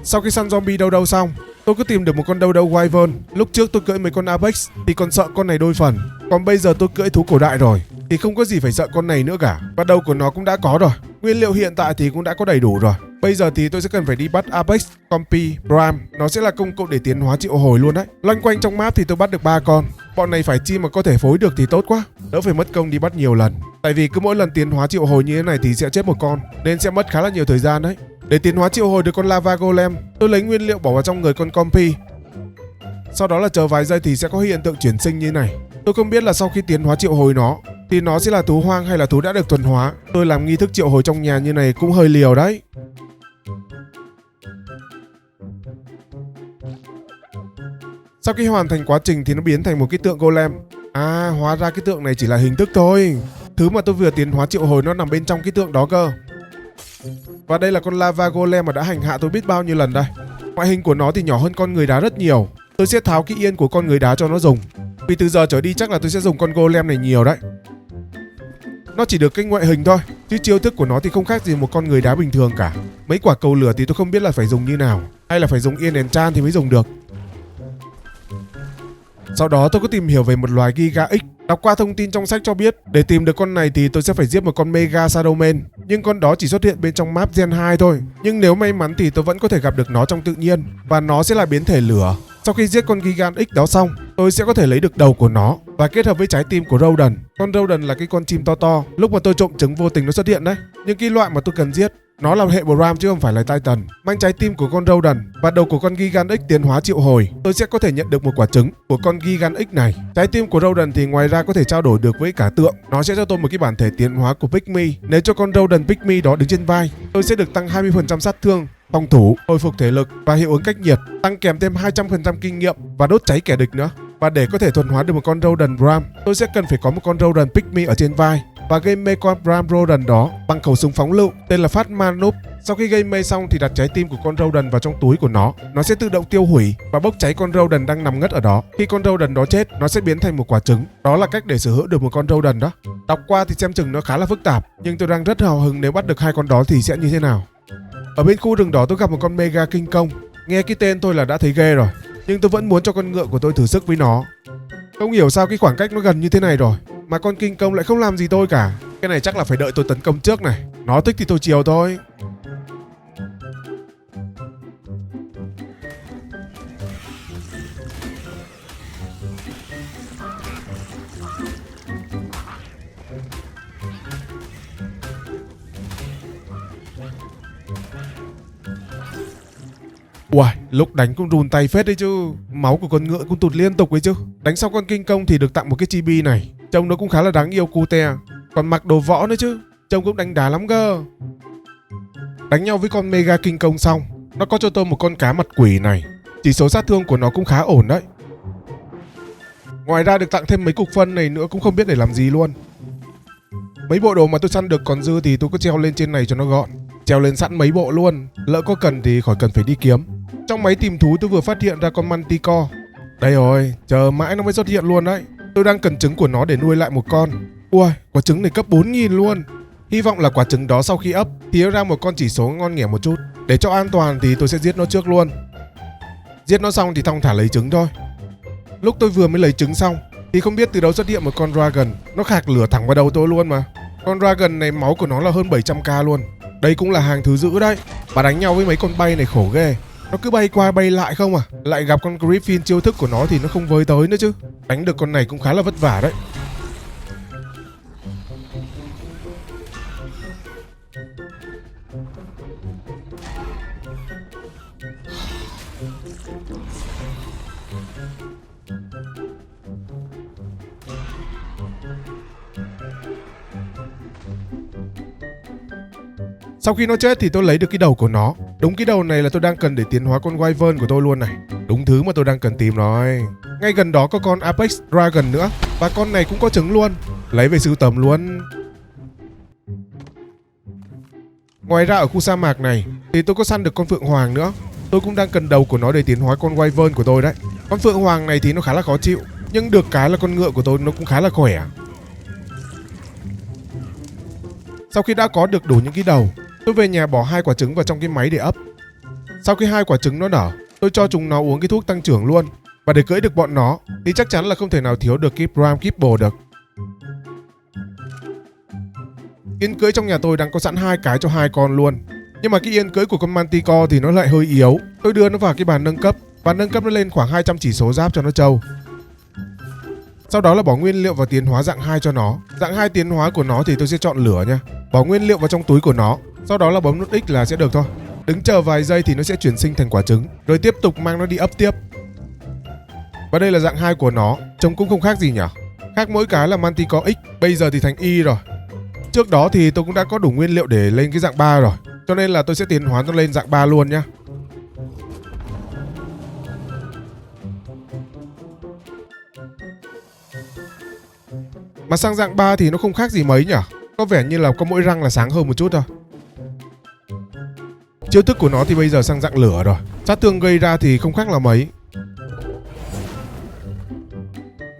Sau khi săn zombie đâu đâu xong, tôi cứ tìm được một con đâu đâu wyvern. Lúc trước tôi cưỡi mấy con apex thì còn sợ con này đôi phần, còn bây giờ tôi cưỡi thú cổ đại rồi thì không có gì phải sợ con này nữa cả. Và đầu của nó cũng đã có rồi. Nguyên liệu hiện tại thì cũng đã có đầy đủ rồi. Bây giờ thì tôi sẽ cần phải đi bắt Apex, Compi, Bram. Nó sẽ là công cụ để tiến hóa triệu hồi luôn đấy. Loanh quanh trong map thì tôi bắt được 3 con. Bọn này phải chi mà có thể phối được thì tốt quá, đỡ phải mất công đi bắt nhiều lần. Tại vì cứ mỗi lần tiến hóa triệu hồi như thế này thì sẽ chết một con, nên sẽ mất khá là nhiều thời gian đấy. Để tiến hóa triệu hồi được con lava golem, tôi lấy nguyên liệu bỏ vào trong người con Compi. Sau đó là chờ vài giây thì sẽ có hiện tượng chuyển sinh như này. Tôi không biết là sau khi tiến hóa triệu hồi nó thì nó sẽ là thú hoang hay là thú đã được thuần hóa. Tôi làm nghi thức triệu hồi trong nhà như này cũng hơi liều đấy. Sau khi hoàn thành quá trình thì nó biến thành một cái tượng golem. À, hóa ra cái tượng này chỉ là hình thức thôi. Thứ mà tôi vừa tiến hóa triệu hồi nó nằm bên trong cái tượng đó cơ. Và đây là con lava golem mà đã hành hạ tôi biết bao nhiêu lần đây. Ngoại hình của nó thì nhỏ hơn con người đá rất nhiều. Tôi sẽ tháo cái yên của con người đá cho nó dùng, vì từ giờ trở đi chắc là tôi sẽ dùng con golem này nhiều đấy. Nó chỉ được cái ngoại hình thôi, chứ chiêu thức của nó thì không khác gì một con người đá bình thường cả. Mấy quả cầu lửa thì tôi không biết là phải dùng như nào, hay là phải dùng yên enchant thì mới dùng được. Sau đó tôi có tìm hiểu về một loài Giga X. Đọc qua thông tin trong sách cho biết, để tìm được con này thì tôi sẽ phải giết một con Mega Shadowman. Nhưng con đó chỉ xuất hiện bên trong map Gen 2 thôi. Nhưng nếu may mắn thì tôi vẫn có thể gặp được nó trong tự nhiên, và nó sẽ là biến thể lửa. Sau khi giết con Giga X đó xong, tôi sẽ có thể lấy được đầu của nó và kết hợp với trái tim của Rodent. Con Rodent là cái con chim to to, lúc mà tôi trộm trứng vô tình nó xuất hiện đấy. Nhưng cái loại mà tôi cần giết, nó là hệ Bram chứ không phải là Titan. Mang trái tim của con Rodent và đầu của con Gigan X tiến hóa triệu hồi, tôi sẽ có thể nhận được một quả trứng của con Gigan X này. Trái tim của Rodent thì ngoài ra có thể trao đổi được với cả tượng. Nó sẽ cho tôi một cái bản thể tiến hóa của Pygmy. Nếu cho con Rodent Pygmy đó đứng trên vai, tôi sẽ được tăng 20% sát thương, phòng thủ, hồi phục thể lực và hiệu ứng cách nhiệt, tăng kèm thêm 200% kinh nghiệm và đốt cháy kẻ địch nữa. Và để có thể thuần hóa được một con Rodent Bram, tôi sẽ cần phải có một con Rodent Pygmy ở trên vai và gây mê con Bram Rodent đó bằng khẩu súng phóng lựu tên là Fatman Noob. Sau khi gây mê xong thì đặt trái tim của con Rodent vào trong túi của nó sẽ tự động tiêu hủy và bốc cháy con Rodent đang nằm ngất ở đó. Khi con Rodent đó chết, nó sẽ biến thành một quả trứng. Đó là cách để sở hữu được một con Rodent đó. Đọc qua thì xem chừng nó khá là phức tạp, nhưng tôi đang rất hào hứng nếu bắt được 2 con đó thì sẽ như thế nào. Ở bên khu rừng đó tôi gặp một con Mega King Kong. Nghe cái tên thôi là đã thấy ghê rồi, nhưng tôi vẫn muốn cho con ngựa của tôi thử sức với nó. Không hiểu sao cái khoảng cách nó gần như thế này rồi mà con King Kong lại không làm gì tôi cả. Cái này chắc là phải đợi tôi tấn công trước này. Nó thích thì tôi chiều thôi. Uầy, lúc đánh cũng run tay phết đấy chứ. Máu của con ngựa cũng tụt liên tục ấy chứ. Đánh xong con King Kong thì được tặng một cái chibi này. Trông nó cũng khá là đáng yêu cute. Còn mặc đồ võ nữa chứ. Trông cũng đánh đá lắm cơ. Đánh nhau với con Mega King Kong xong, nó có cho tôi một con cá mặt quỷ này. Chỉ số sát thương của nó cũng khá ổn đấy. Ngoài ra được tặng thêm mấy cục phân này nữa cũng không biết để làm gì luôn. Mấy bộ đồ mà tôi săn được còn dư thì tôi cứ treo lên trên này cho nó gọn. Treo lên sẵn mấy bộ luôn, lỡ có cần thì khỏi cần phải đi kiếm. Trong máy tìm thú tôi vừa phát hiện ra con Manticore. Đây rồi, chờ mãi nó mới xuất hiện luôn đấy. Tôi đang cần trứng của nó để nuôi lại một con. Ui, quả trứng này cấp 4.000 luôn. Hy vọng là quả trứng đó sau khi ấp thì ra một con chỉ số ngon nghẻ một chút. Để cho an toàn thì tôi sẽ giết nó trước luôn. Giết nó xong thì thong thả lấy trứng thôi. Lúc tôi vừa mới lấy trứng xong thì không biết từ đâu xuất hiện một con Dragon. Nó khạc lửa thẳng vào đầu tôi luôn mà. Con Dragon này máu của nó là hơn 700k luôn. Đây cũng là hàng thứ dữ đấy. Và đánh nhau với mấy con bay này khổ ghê. Nó cứ bay qua bay lại không à. Lại gặp con Griffin chiêu thức của nó thì nó không với tới nữa chứ. Đánh được con này cũng khá là vất vả đấy. Sau khi nó chết thì tôi lấy được cái đầu của nó. Đúng cái đầu này là tôi đang cần để tiến hóa con Wyvern của tôi luôn này. Đúng thứ mà tôi đang cần tìm rồi. Ngay gần đó có con Apex Dragon nữa. Và con này cũng có trứng luôn. Lấy về sưu tầm luôn. Ngoài ra ở khu sa mạc này thì tôi có săn được con Phượng Hoàng nữa. Tôi cũng đang cần đầu của nó để tiến hóa con Wyvern của tôi đấy. Con Phượng Hoàng này thì nó khá là khó chịu, nhưng được cái là con ngựa của tôi nó cũng khá là khỏe. Sau khi đã có được đủ những cái đầu, tôi về nhà bỏ 2 quả trứng vào trong cái máy để ấp. Sau khi 2 quả trứng nó nở, tôi cho chúng nó uống cái thuốc tăng trưởng luôn. Và để cưỡi được bọn nó thì chắc chắn là không thể nào thiếu được cái Prime Kibble được. Yên cưỡi trong nhà tôi đang có sẵn 2 cái cho 2 con luôn. Nhưng mà cái yên cưỡi của con Manticore thì nó lại hơi yếu. Tôi đưa nó vào cái bàn nâng cấp và nâng cấp nó lên khoảng 200 chỉ số giáp cho nó trâu. Sau đó là bỏ nguyên liệu vào tiến hóa dạng 2 cho nó. Dạng 2 tiến hóa của nó thì tôi sẽ chọn lửa nha. Bỏ nguyên liệu vào trong túi của nó, sau đó là bấm nút X là sẽ được thôi. Đứng chờ vài giây thì nó sẽ chuyển sinh thành quả trứng, rồi tiếp tục mang nó đi ấp tiếp. Và đây là dạng 2 của nó, trông cũng không khác gì nhỉ. Khác mỗi cái là Manticore X bây giờ thì thành Y rồi. Trước đó thì tôi cũng đã có đủ nguyên liệu để lên cái dạng 3 rồi, cho nên là tôi sẽ tiến hóa nó lên dạng 3 luôn nhá. Mà sang dạng 3 thì nó không khác gì mấy nhỉ. Có vẻ như là có mỗi răng là sáng hơn một chút thôi. Chiêu thức của nó thì bây giờ sang dạng lửa rồi. Sát thương gây ra thì không khác là mấy.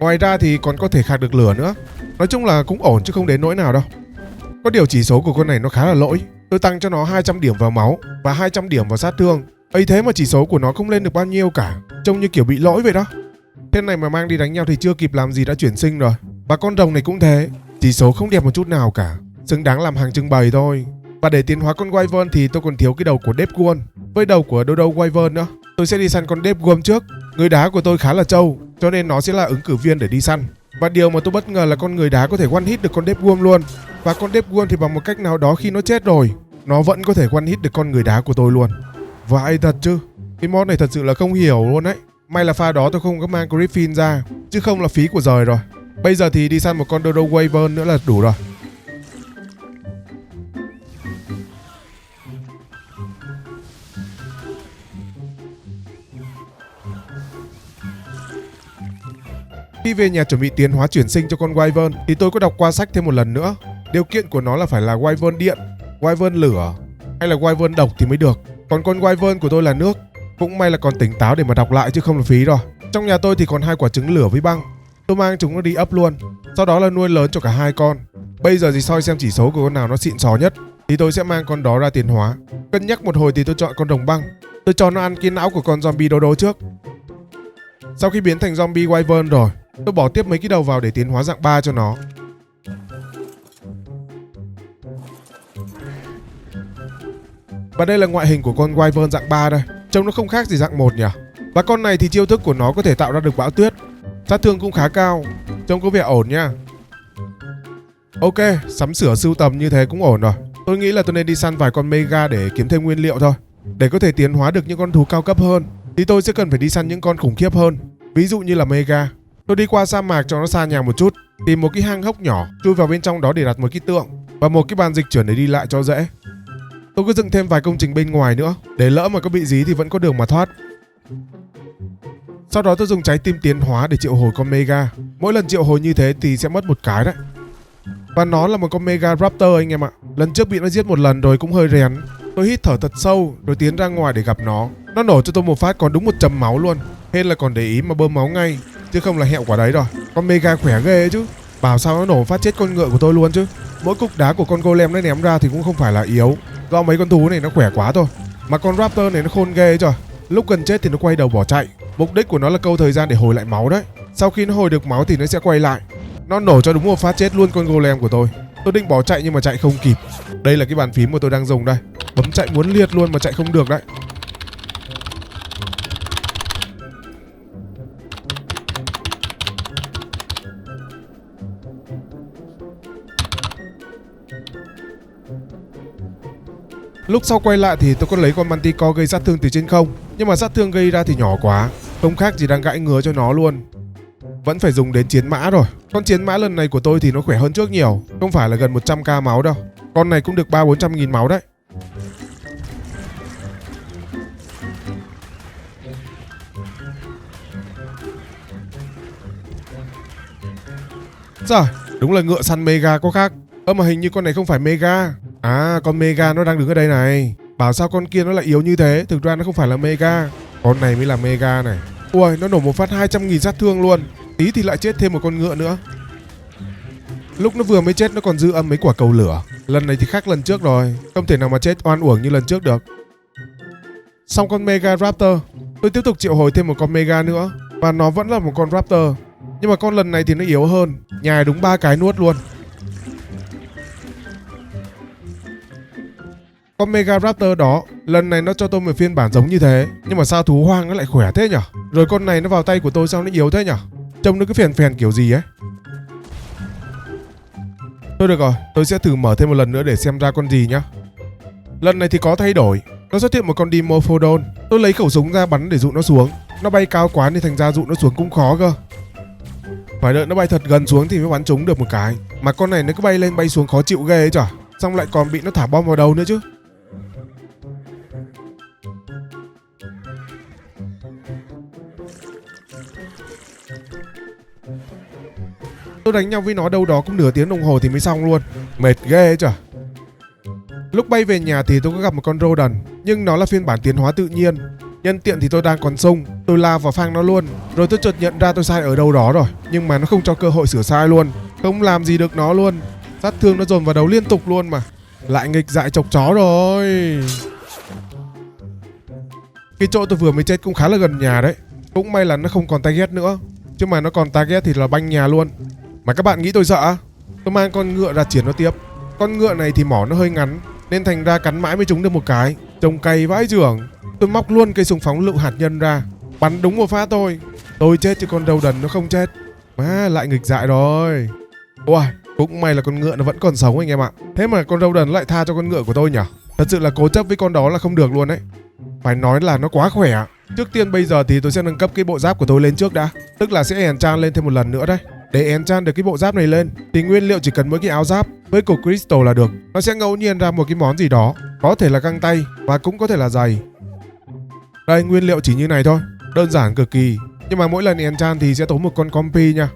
Ngoài ra thì còn có thể khạc được lửa nữa. Nói chung là cũng ổn chứ không đến nỗi nào đâu. Có điều chỉ số của con này nó khá là lỗi. Tôi tăng cho nó 200 điểm vào máu và 200 điểm vào sát thương. Ấy thế mà chỉ số của nó không lên được bao nhiêu cả. Trông như kiểu bị lỗi vậy đó. Thế này mà mang đi đánh nhau thì chưa kịp làm gì đã chuyển sinh rồi. Và con rồng này cũng thế. Chỉ số không đẹp một chút nào cả. Xứng đáng làm hàng trưng bày thôi. Và để tiến hóa con Wyvern thì tôi còn thiếu cái đầu của Deathworm với đầu của Dodo Wyvern nữa. Tôi sẽ đi săn con Deathworm trước. Người đá của tôi khá là trâu, cho nên nó sẽ là ứng cử viên để đi săn. Và điều mà tôi bất ngờ là con người đá có thể one hit được con Deathworm luôn. Và con Deathworm thì bằng một cách nào đó khi nó chết rồi, nó vẫn có thể one hit được con người đá của tôi luôn. Vậy thật chứ. Cái mod này thật sự là không hiểu luôn đấy. May là pha đó tôi không có mang Griffin ra, chứ không là phí của giời rồi. Bây giờ thì đi săn một con Dodo Wyvern nữa là đủ rồi. Khi về nhà chuẩn bị tiến hóa chuyển sinh cho con Wyvern thì tôi có đọc qua sách thêm một lần nữa. Điều kiện của nó là phải là Wyvern điện, Wyvern lửa hay là Wyvern độc thì mới được. Còn con Wyvern của tôi là nước. Cũng may là còn tỉnh táo để mà đọc lại chứ không là phí rồi. Trong nhà tôi thì còn 2 quả trứng lửa với băng. Tôi mang chúng nó đi ấp luôn. Sau đó là nuôi lớn cho cả 2 con. Bây giờ thì soi xem chỉ số của con nào nó xịn sò nhất thì tôi sẽ mang con đó ra tiến hóa. Cân nhắc một hồi thì tôi chọn con rồng băng. Tôi cho nó ăn cái não của con zombie Dodo trước. Sau khi biến thành zombie Wyvern rồi, tôi bỏ tiếp mấy cái đầu vào để tiến hóa dạng 3 cho nó. Và đây là ngoại hình của con Wyvern dạng 3 đây. Trông nó không khác gì dạng 1 nhỉ. Và con này thì chiêu thức của nó có thể tạo ra được bão tuyết. Sát thương cũng khá cao. Trông có vẻ ổn nha. Ok, sắm sửa sưu tầm như thế cũng ổn rồi. Tôi nghĩ là tôi nên đi săn vài con Mega để kiếm thêm nguyên liệu thôi. Để có thể tiến hóa được những con thú cao cấp hơn thì tôi sẽ cần phải đi săn những con khủng khiếp hơn. Ví dụ như là Mega. Tôi đi qua sa mạc cho nó xa nhà một chút, tìm một cái hang hốc nhỏ, chui vào bên trong đó để đặt một cái tượng và một cái bàn dịch chuyển để đi lại cho dễ. Tôi cứ dựng thêm vài công trình bên ngoài nữa, để lỡ mà có bị gì thì vẫn có đường mà thoát. Sau đó tôi dùng trái tim tiến hóa để triệu hồi con Mega. Mỗi lần triệu hồi như thế thì sẽ mất một cái đấy. Và nó là một con Mega Raptor anh em ạ. Lần trước bị nó giết một lần rồi cũng hơi rén. Tôi hít thở thật sâu rồi tiến ra ngoài để gặp nó. Nó nổ cho tôi một phát còn đúng 100 máu luôn. Hên là còn để ý mà bơm máu ngay, chứ không là hẹo quả đấy rồi. Con Mega khỏe ghê chứ. Bảo sao nó nổ phát chết con ngựa của tôi luôn chứ. Mỗi cục đá của con golem nó ném ra thì cũng không phải là yếu, do mấy con thú này nó khỏe quá thôi. Mà con Raptor này nó khôn ghê trời. Lúc gần chết thì nó quay đầu bỏ chạy. Mục đích của nó là câu thời gian để hồi lại máu đấy. Sau khi nó hồi được máu thì nó sẽ quay lại. Nó nổ cho đúng một phát chết luôn con golem của tôi. Tôi định bỏ chạy nhưng mà chạy không kịp. Đây là cái bàn phím mà tôi đang dùng đây. Bấm chạy muốn liệt luôn mà chạy không được đấy. Lúc sau quay lại thì tôi có lấy con Manticore gây sát thương từ trên không, nhưng mà sát thương gây ra thì nhỏ quá, không khác gì đang gãi ngứa cho nó luôn. Vẫn phải dùng đến chiến mã rồi. Con chiến mã lần này của tôi thì nó khỏe hơn trước nhiều, không phải là gần 100k máu đâu. Con này cũng được 300-400 nghìn máu đấy. Rồi, đúng là ngựa săn Mega có khác. Mà hình như con này không phải Mega. À, con Mega nó đang đứng ở đây này. Bảo sao con kia nó lại yếu như thế, thực ra nó không phải là mega. Con này mới là mega này. Ui, nó nổ một phát 200.000 sát thương luôn. Tí thì lại chết thêm một con ngựa nữa. Lúc nó vừa mới chết nó còn dư âm mấy quả cầu lửa. Lần này thì khác lần trước rồi, không thể nào mà chết oan uổng như lần trước được. Xong con Mega Raptor, tôi tiếp tục triệu hồi thêm một con Mega nữa. Và nó vẫn là một con Raptor, nhưng mà con lần này thì nó yếu hơn. Nhài đúng 3 cái nuốt luôn. Con Mega Raptor đó, lần này nó cho tôi một phiên bản giống như thế. Nhưng mà sao thú hoang nó lại khỏe thế nhở? Rồi con này nó vào tay của tôi sao nó yếu thế nhở? Trông nó cứ phèn phèn kiểu gì ấy. Thôi được rồi, tôi sẽ thử mở thêm một lần nữa để xem ra con gì nhá. Lần này thì có thay đổi. Nó xuất hiện một con Dimorphodon. Tôi lấy khẩu súng ra bắn để dụ nó xuống. Nó bay cao quá nên thành ra dụ nó xuống cũng khó cơ. Phải đợi nó bay thật gần xuống thì mới bắn trúng được một cái. Mà con này nó cứ bay lên bay xuống khó chịu ghê ấy chả. Xong lại còn bị nó thả bom vào đầu nữa chứ. Tôi đánh nhau với nó đâu đó cũng nửa tiếng đồng hồ thì mới xong luôn. Mệt ghê ấy chả. Lúc bay về nhà thì tôi có gặp một con Rodent, nhưng nó là phiên bản tiến hóa tự nhiên. Nhân tiện thì tôi đang còn sung, tôi lao vào phang nó luôn. Rồi tôi chợt nhận ra tôi sai ở đâu đó rồi, nhưng mà nó không cho cơ hội sửa sai luôn. Không làm gì được nó luôn. Sát thương nó dồn vào đầu liên tục luôn mà. Lại nghịch dại chọc chó rồi. Cái chỗ tôi vừa mới chết cũng khá là gần nhà đấy. Cũng may là nó không còn target nữa, chứ mà nó còn target thì là banh nhà luôn. Mà các bạn nghĩ tôi sợ? Tôi mang con ngựa ra triển nó tiếp. Con ngựa này thì mỏ nó hơi ngắn, nên thành ra cắn mãi mới trúng được một cái. Trông cay vãi chưởng. Tôi móc luôn cây súng phóng lựu hạt nhân ra, bắn đúng một phát thôi. Tôi chết chứ con Rodent nó không chết. Má lại nghịch dại rồi. Ôi, cũng may là con ngựa nó vẫn còn sống anh em ạ. Thế mà con Rodent lại tha cho con ngựa của tôi nhỉ? Thật sự là cố chấp với con đó là không được luôn đấy. Phải nói là nó quá khỏe. Trước tiên bây giờ thì tôi sẽ nâng cấp cái bộ giáp của tôi lên trước đã. Tức là sẽ enchant lên thêm một lần nữa đấy. Để enchant được cái bộ giáp này lên thì nguyên liệu chỉ cần mỗi cái áo giáp với cục crystal là được. Nó sẽ ngẫu nhiên ra một cái món gì đó, có thể là găng tay và cũng có thể là giày. Đây, nguyên liệu chỉ như này thôi, đơn giản cực kỳ. Nhưng mà mỗi lần enchant thì sẽ tốn một con compi nha.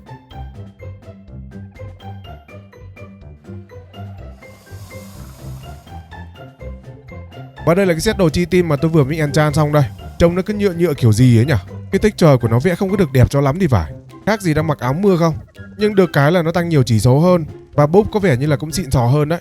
Và đây là cái set đồ chi tim mà tôi vừa mới enchant xong đây. Trông nó cứ nhựa nhựa kiểu gì ấy nhỉ. Cái texture của nó vẽ không có được đẹp cho lắm thì phải. Khác gì đang mặc áo mưa không. Nhưng được cái là nó tăng nhiều chỉ số hơn. Và búp có vẻ như là cũng xịn sò hơn đấy.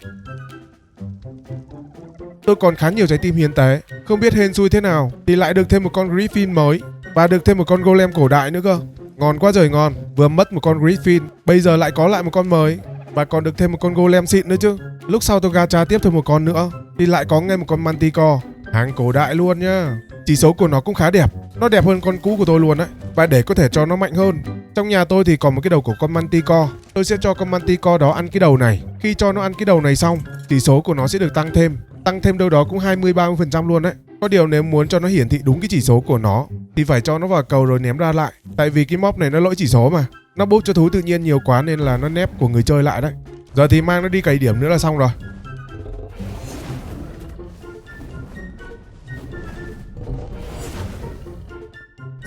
Tôi còn khá nhiều trái tim hiến tế. Không biết hên xui thế nào thì lại được thêm một con Griffin mới. Và được thêm một con Golem cổ đại nữa cơ. Ngon quá trời ngon. Vừa mất một con Griffin, bây giờ lại có lại một con mới. Và còn được thêm một con Golem xịn nữa chứ. Lúc sau tôi gacha tiếp thêm một con nữa thì lại có ngay một con Manticore. Hàng cổ đại luôn nhá. Chỉ số của nó cũng khá đẹp. Nó đẹp hơn con cũ của tôi luôn đấy. Và để có thể cho nó mạnh hơn, trong nhà tôi thì còn một cái đầu của con Manticore. Tôi sẽ cho con Manticore đó ăn cái đầu này. Khi cho nó ăn cái đầu này xong, chỉ số của nó sẽ được tăng thêm. Tăng thêm đâu đó cũng 20-30% luôn đấy. Có điều nếu muốn cho nó hiển thị đúng cái chỉ số của nó thì phải cho nó vào cầu rồi ném ra lại. Tại vì cái mob này nó lỗi chỉ số mà. Nó búp cho thú tự nhiên nhiều quá nên là nó nép của người chơi lại đấy. Giờ thì mang nó đi cày điểm nữa là xong rồi.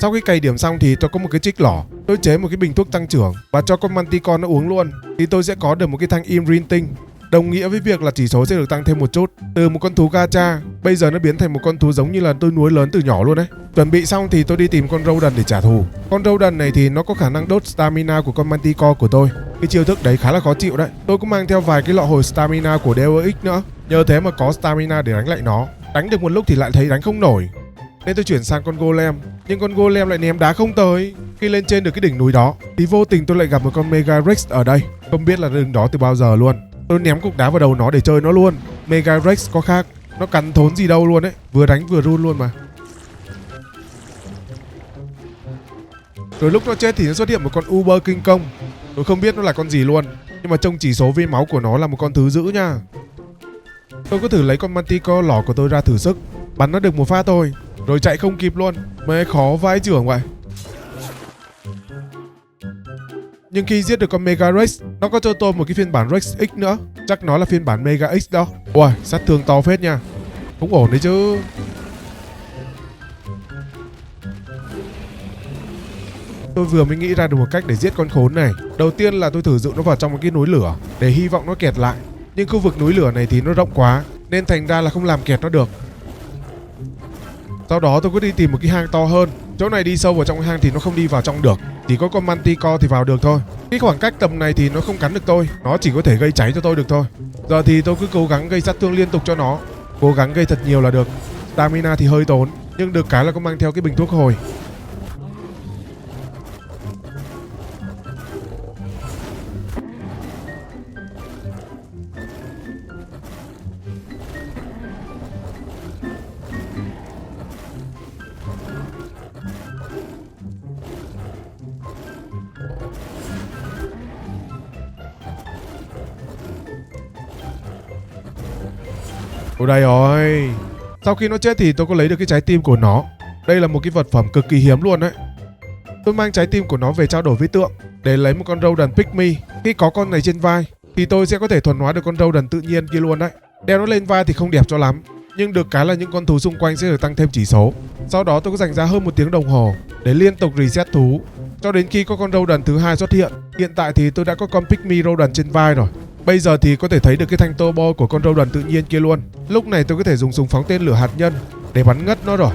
Sau khi cày điểm xong thì tôi có một cái trích lỏ. Tôi chế một cái bình thuốc tăng trưởng và cho con Manticore nó uống luôn. Thì tôi sẽ có được một cái thanh imprinting, đồng nghĩa với việc là chỉ số sẽ được tăng thêm một chút. Từ một con thú gacha, bây giờ nó biến thành một con thú giống như là tôi nuôi lớn từ nhỏ luôn đấy. Chuẩn bị xong thì tôi đi tìm con Rodent để trả thù. Con Rodent này thì nó có khả năng đốt stamina của con Manticore của tôi. Cái chiêu thức đấy khá là khó chịu đấy. Tôi cũng mang theo vài cái lọ hồi stamina của DOX nữa. Nhờ thế mà có stamina để đánh lại nó. Đánh được một lúc thì lại thấy đánh không nổi, nên tôi chuyển sang con Golem. Nhưng con Golem lại ném đá không tới. Khi lên trên được cái đỉnh núi đó thì vô tình tôi lại gặp một con Mega Rex ở đây. Không biết là đứng đó từ bao giờ luôn. Tôi ném cục đá vào đầu nó để chơi nó luôn. Mega Rex có khác, nó cắn thốn gì đâu luôn đấy. Vừa đánh vừa run luôn mà. Rồi lúc nó chết thì nó xuất hiện một con Uber King Kong. Tôi không biết nó là con gì luôn, nhưng mà trông chỉ số viên máu của nó là một con thứ dữ nha. Tôi có thử lấy con Manticore lỏ của tôi ra thử sức. Bắn nó được một phát thôi rồi chạy không kịp luôn. Mẹ khó vãi chưởng vậy. Nhưng khi giết được con Mega Rex, nó có cho tôi một cái phiên bản Rex X nữa. Chắc nó là phiên bản Mega X đó. Ui, sát thương to phết nha. Cũng ổn đấy chứ. Tôi vừa mới nghĩ ra được một cách để giết con khốn này. Đầu tiên là tôi thử dụ nó vào trong một cái núi lửa để hy vọng nó kẹt lại. Nhưng khu vực núi lửa này thì nó rộng quá nên thành ra là không làm kẹt nó được. Sau đó tôi cứ đi tìm một cái hang to hơn. Chỗ này đi sâu vào trong hang thì nó không đi vào trong được, chỉ có con Manticore thì vào được thôi. Cái khoảng cách tầm này thì nó không cắn được tôi, nó chỉ có thể gây cháy cho tôi được thôi. Giờ thì tôi cứ cố gắng gây sát thương liên tục cho nó, cố gắng gây thật nhiều là được. Stamina thì hơi tốn, nhưng được cái là có mang theo cái bình thuốc hồi. Ôi đây rồi. Sau khi nó chết thì tôi có lấy được cái trái tim của nó. Đây là một cái vật phẩm cực kỳ hiếm luôn đấy. Tôi mang trái tim của nó về trao đổi với tượng để lấy một con Rodent Pygmy. Khi có con này trên vai thì tôi sẽ có thể thuần hóa được con Rodent tự nhiên kia luôn đấy. Đeo nó lên vai thì không đẹp cho lắm, nhưng được cái là những con thú xung quanh sẽ được tăng thêm chỉ số. Sau đó tôi có dành ra hơn 1 tiếng đồng hồ để liên tục reset thú cho đến khi có con Rodent thứ hai xuất hiện. Hiện tại thì tôi đã có con Pygmy Rodent trên vai rồi. Bây giờ thì có thể thấy được cái thanh turbo của con Rodent tự nhiên kia luôn. Lúc này tôi có thể dùng súng phóng tên lửa hạt nhân để bắn ngất nó rồi.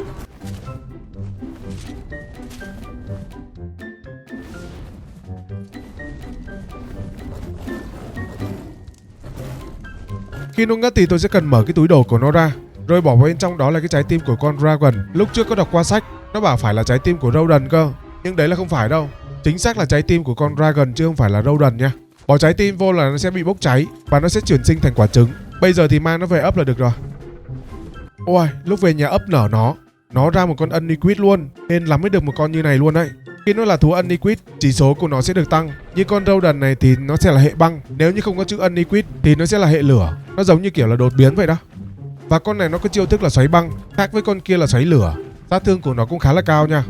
Khi nó ngất thì tôi sẽ cần mở cái túi đồ của nó ra, rồi bỏ vào bên trong đó là cái trái tim của con Dragon. Lúc trước có đọc qua sách, nó bảo phải là trái tim của Rodent cơ, nhưng đấy là không phải đâu. Chính xác là trái tim của con Dragon chứ không phải là Rodent nha. Bỏ trái tim vô là nó sẽ bị bốc cháy và nó sẽ chuyển sinh thành quả trứng. Bây giờ thì mang nó về ấp là được rồi. Ôi, lúc về nhà ấp nở nó ra một con Unliquid luôn, hên lắm mới được một con như này luôn đấy. Khi nó là thú Unliquid, chỉ số của nó sẽ được tăng. Như con Rodent này thì nó sẽ là hệ băng, nếu như không có chữ Unliquid thì nó sẽ là hệ lửa. Nó giống như kiểu là đột biến vậy đó. Và con này nó có chiêu thức là xoáy băng, khác với con kia là xoáy lửa. Sát thương của nó cũng khá là cao nha.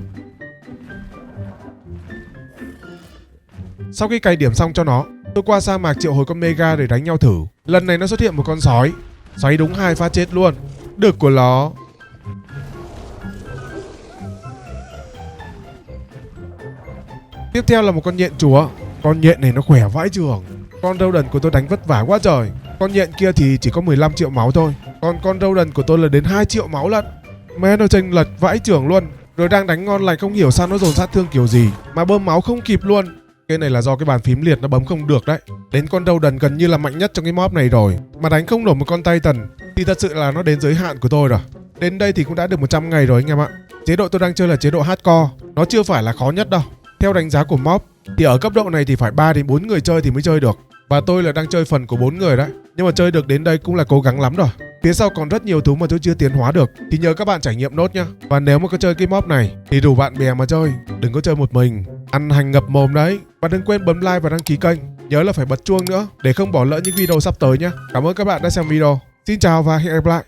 Sau khi cày điểm xong cho nó, tôi qua sa mạc triệu hồi con Mega để đánh nhau thử. Lần này nó xuất hiện một con sói, xoáy đúng 2 phát chết luôn. Được của nó. Tiếp theo là một con nhện chúa. Con nhện này nó khỏe vãi chưởng. Con Rodent của tôi đánh vất vả quá trời. Con nhện kia thì chỉ có 15 triệu máu thôi, còn con Rodent của tôi là đến 2 triệu máu lận. Mẹ nó chênh lệch vãi chưởng luôn. Rồi đang đánh ngon lành không hiểu sao nó dồn sát thương kiểu gì mà bơm máu không kịp luôn. Cái này là do cái bàn phím liệt nó bấm không được đấy. Đến con Rodent gần như là mạnh nhất trong cái mob này rồi mà đánh không nổi một con Titan thì thật sự là nó đến giới hạn của tôi rồi. Đến đây thì cũng đã được 100 ngày rồi anh em ạ. Chế độ tôi đang chơi là chế độ hardcore, nó chưa phải là khó nhất đâu. Theo đánh giá của mob thì ở cấp độ này thì phải 3 đến 4 người chơi thì mới chơi được. Và tôi là đang chơi phần của 4 người đấy, nhưng mà chơi được đến đây cũng là cố gắng lắm rồi. Phía sau còn rất nhiều thú mà tôi chưa tiến hóa được thì nhờ các bạn trải nghiệm nốt nhá. Và nếu mà có chơi cái mob này thì rủ bạn bè mà chơi, đừng có chơi một mình, ăn hành ngập mồm đấy. Và đừng quên bấm like và đăng ký kênh, nhớ là phải bật chuông nữa để không bỏ lỡ những video sắp tới nhá. Cảm ơn các bạn đã xem video. Xin chào và hẹn gặp lại.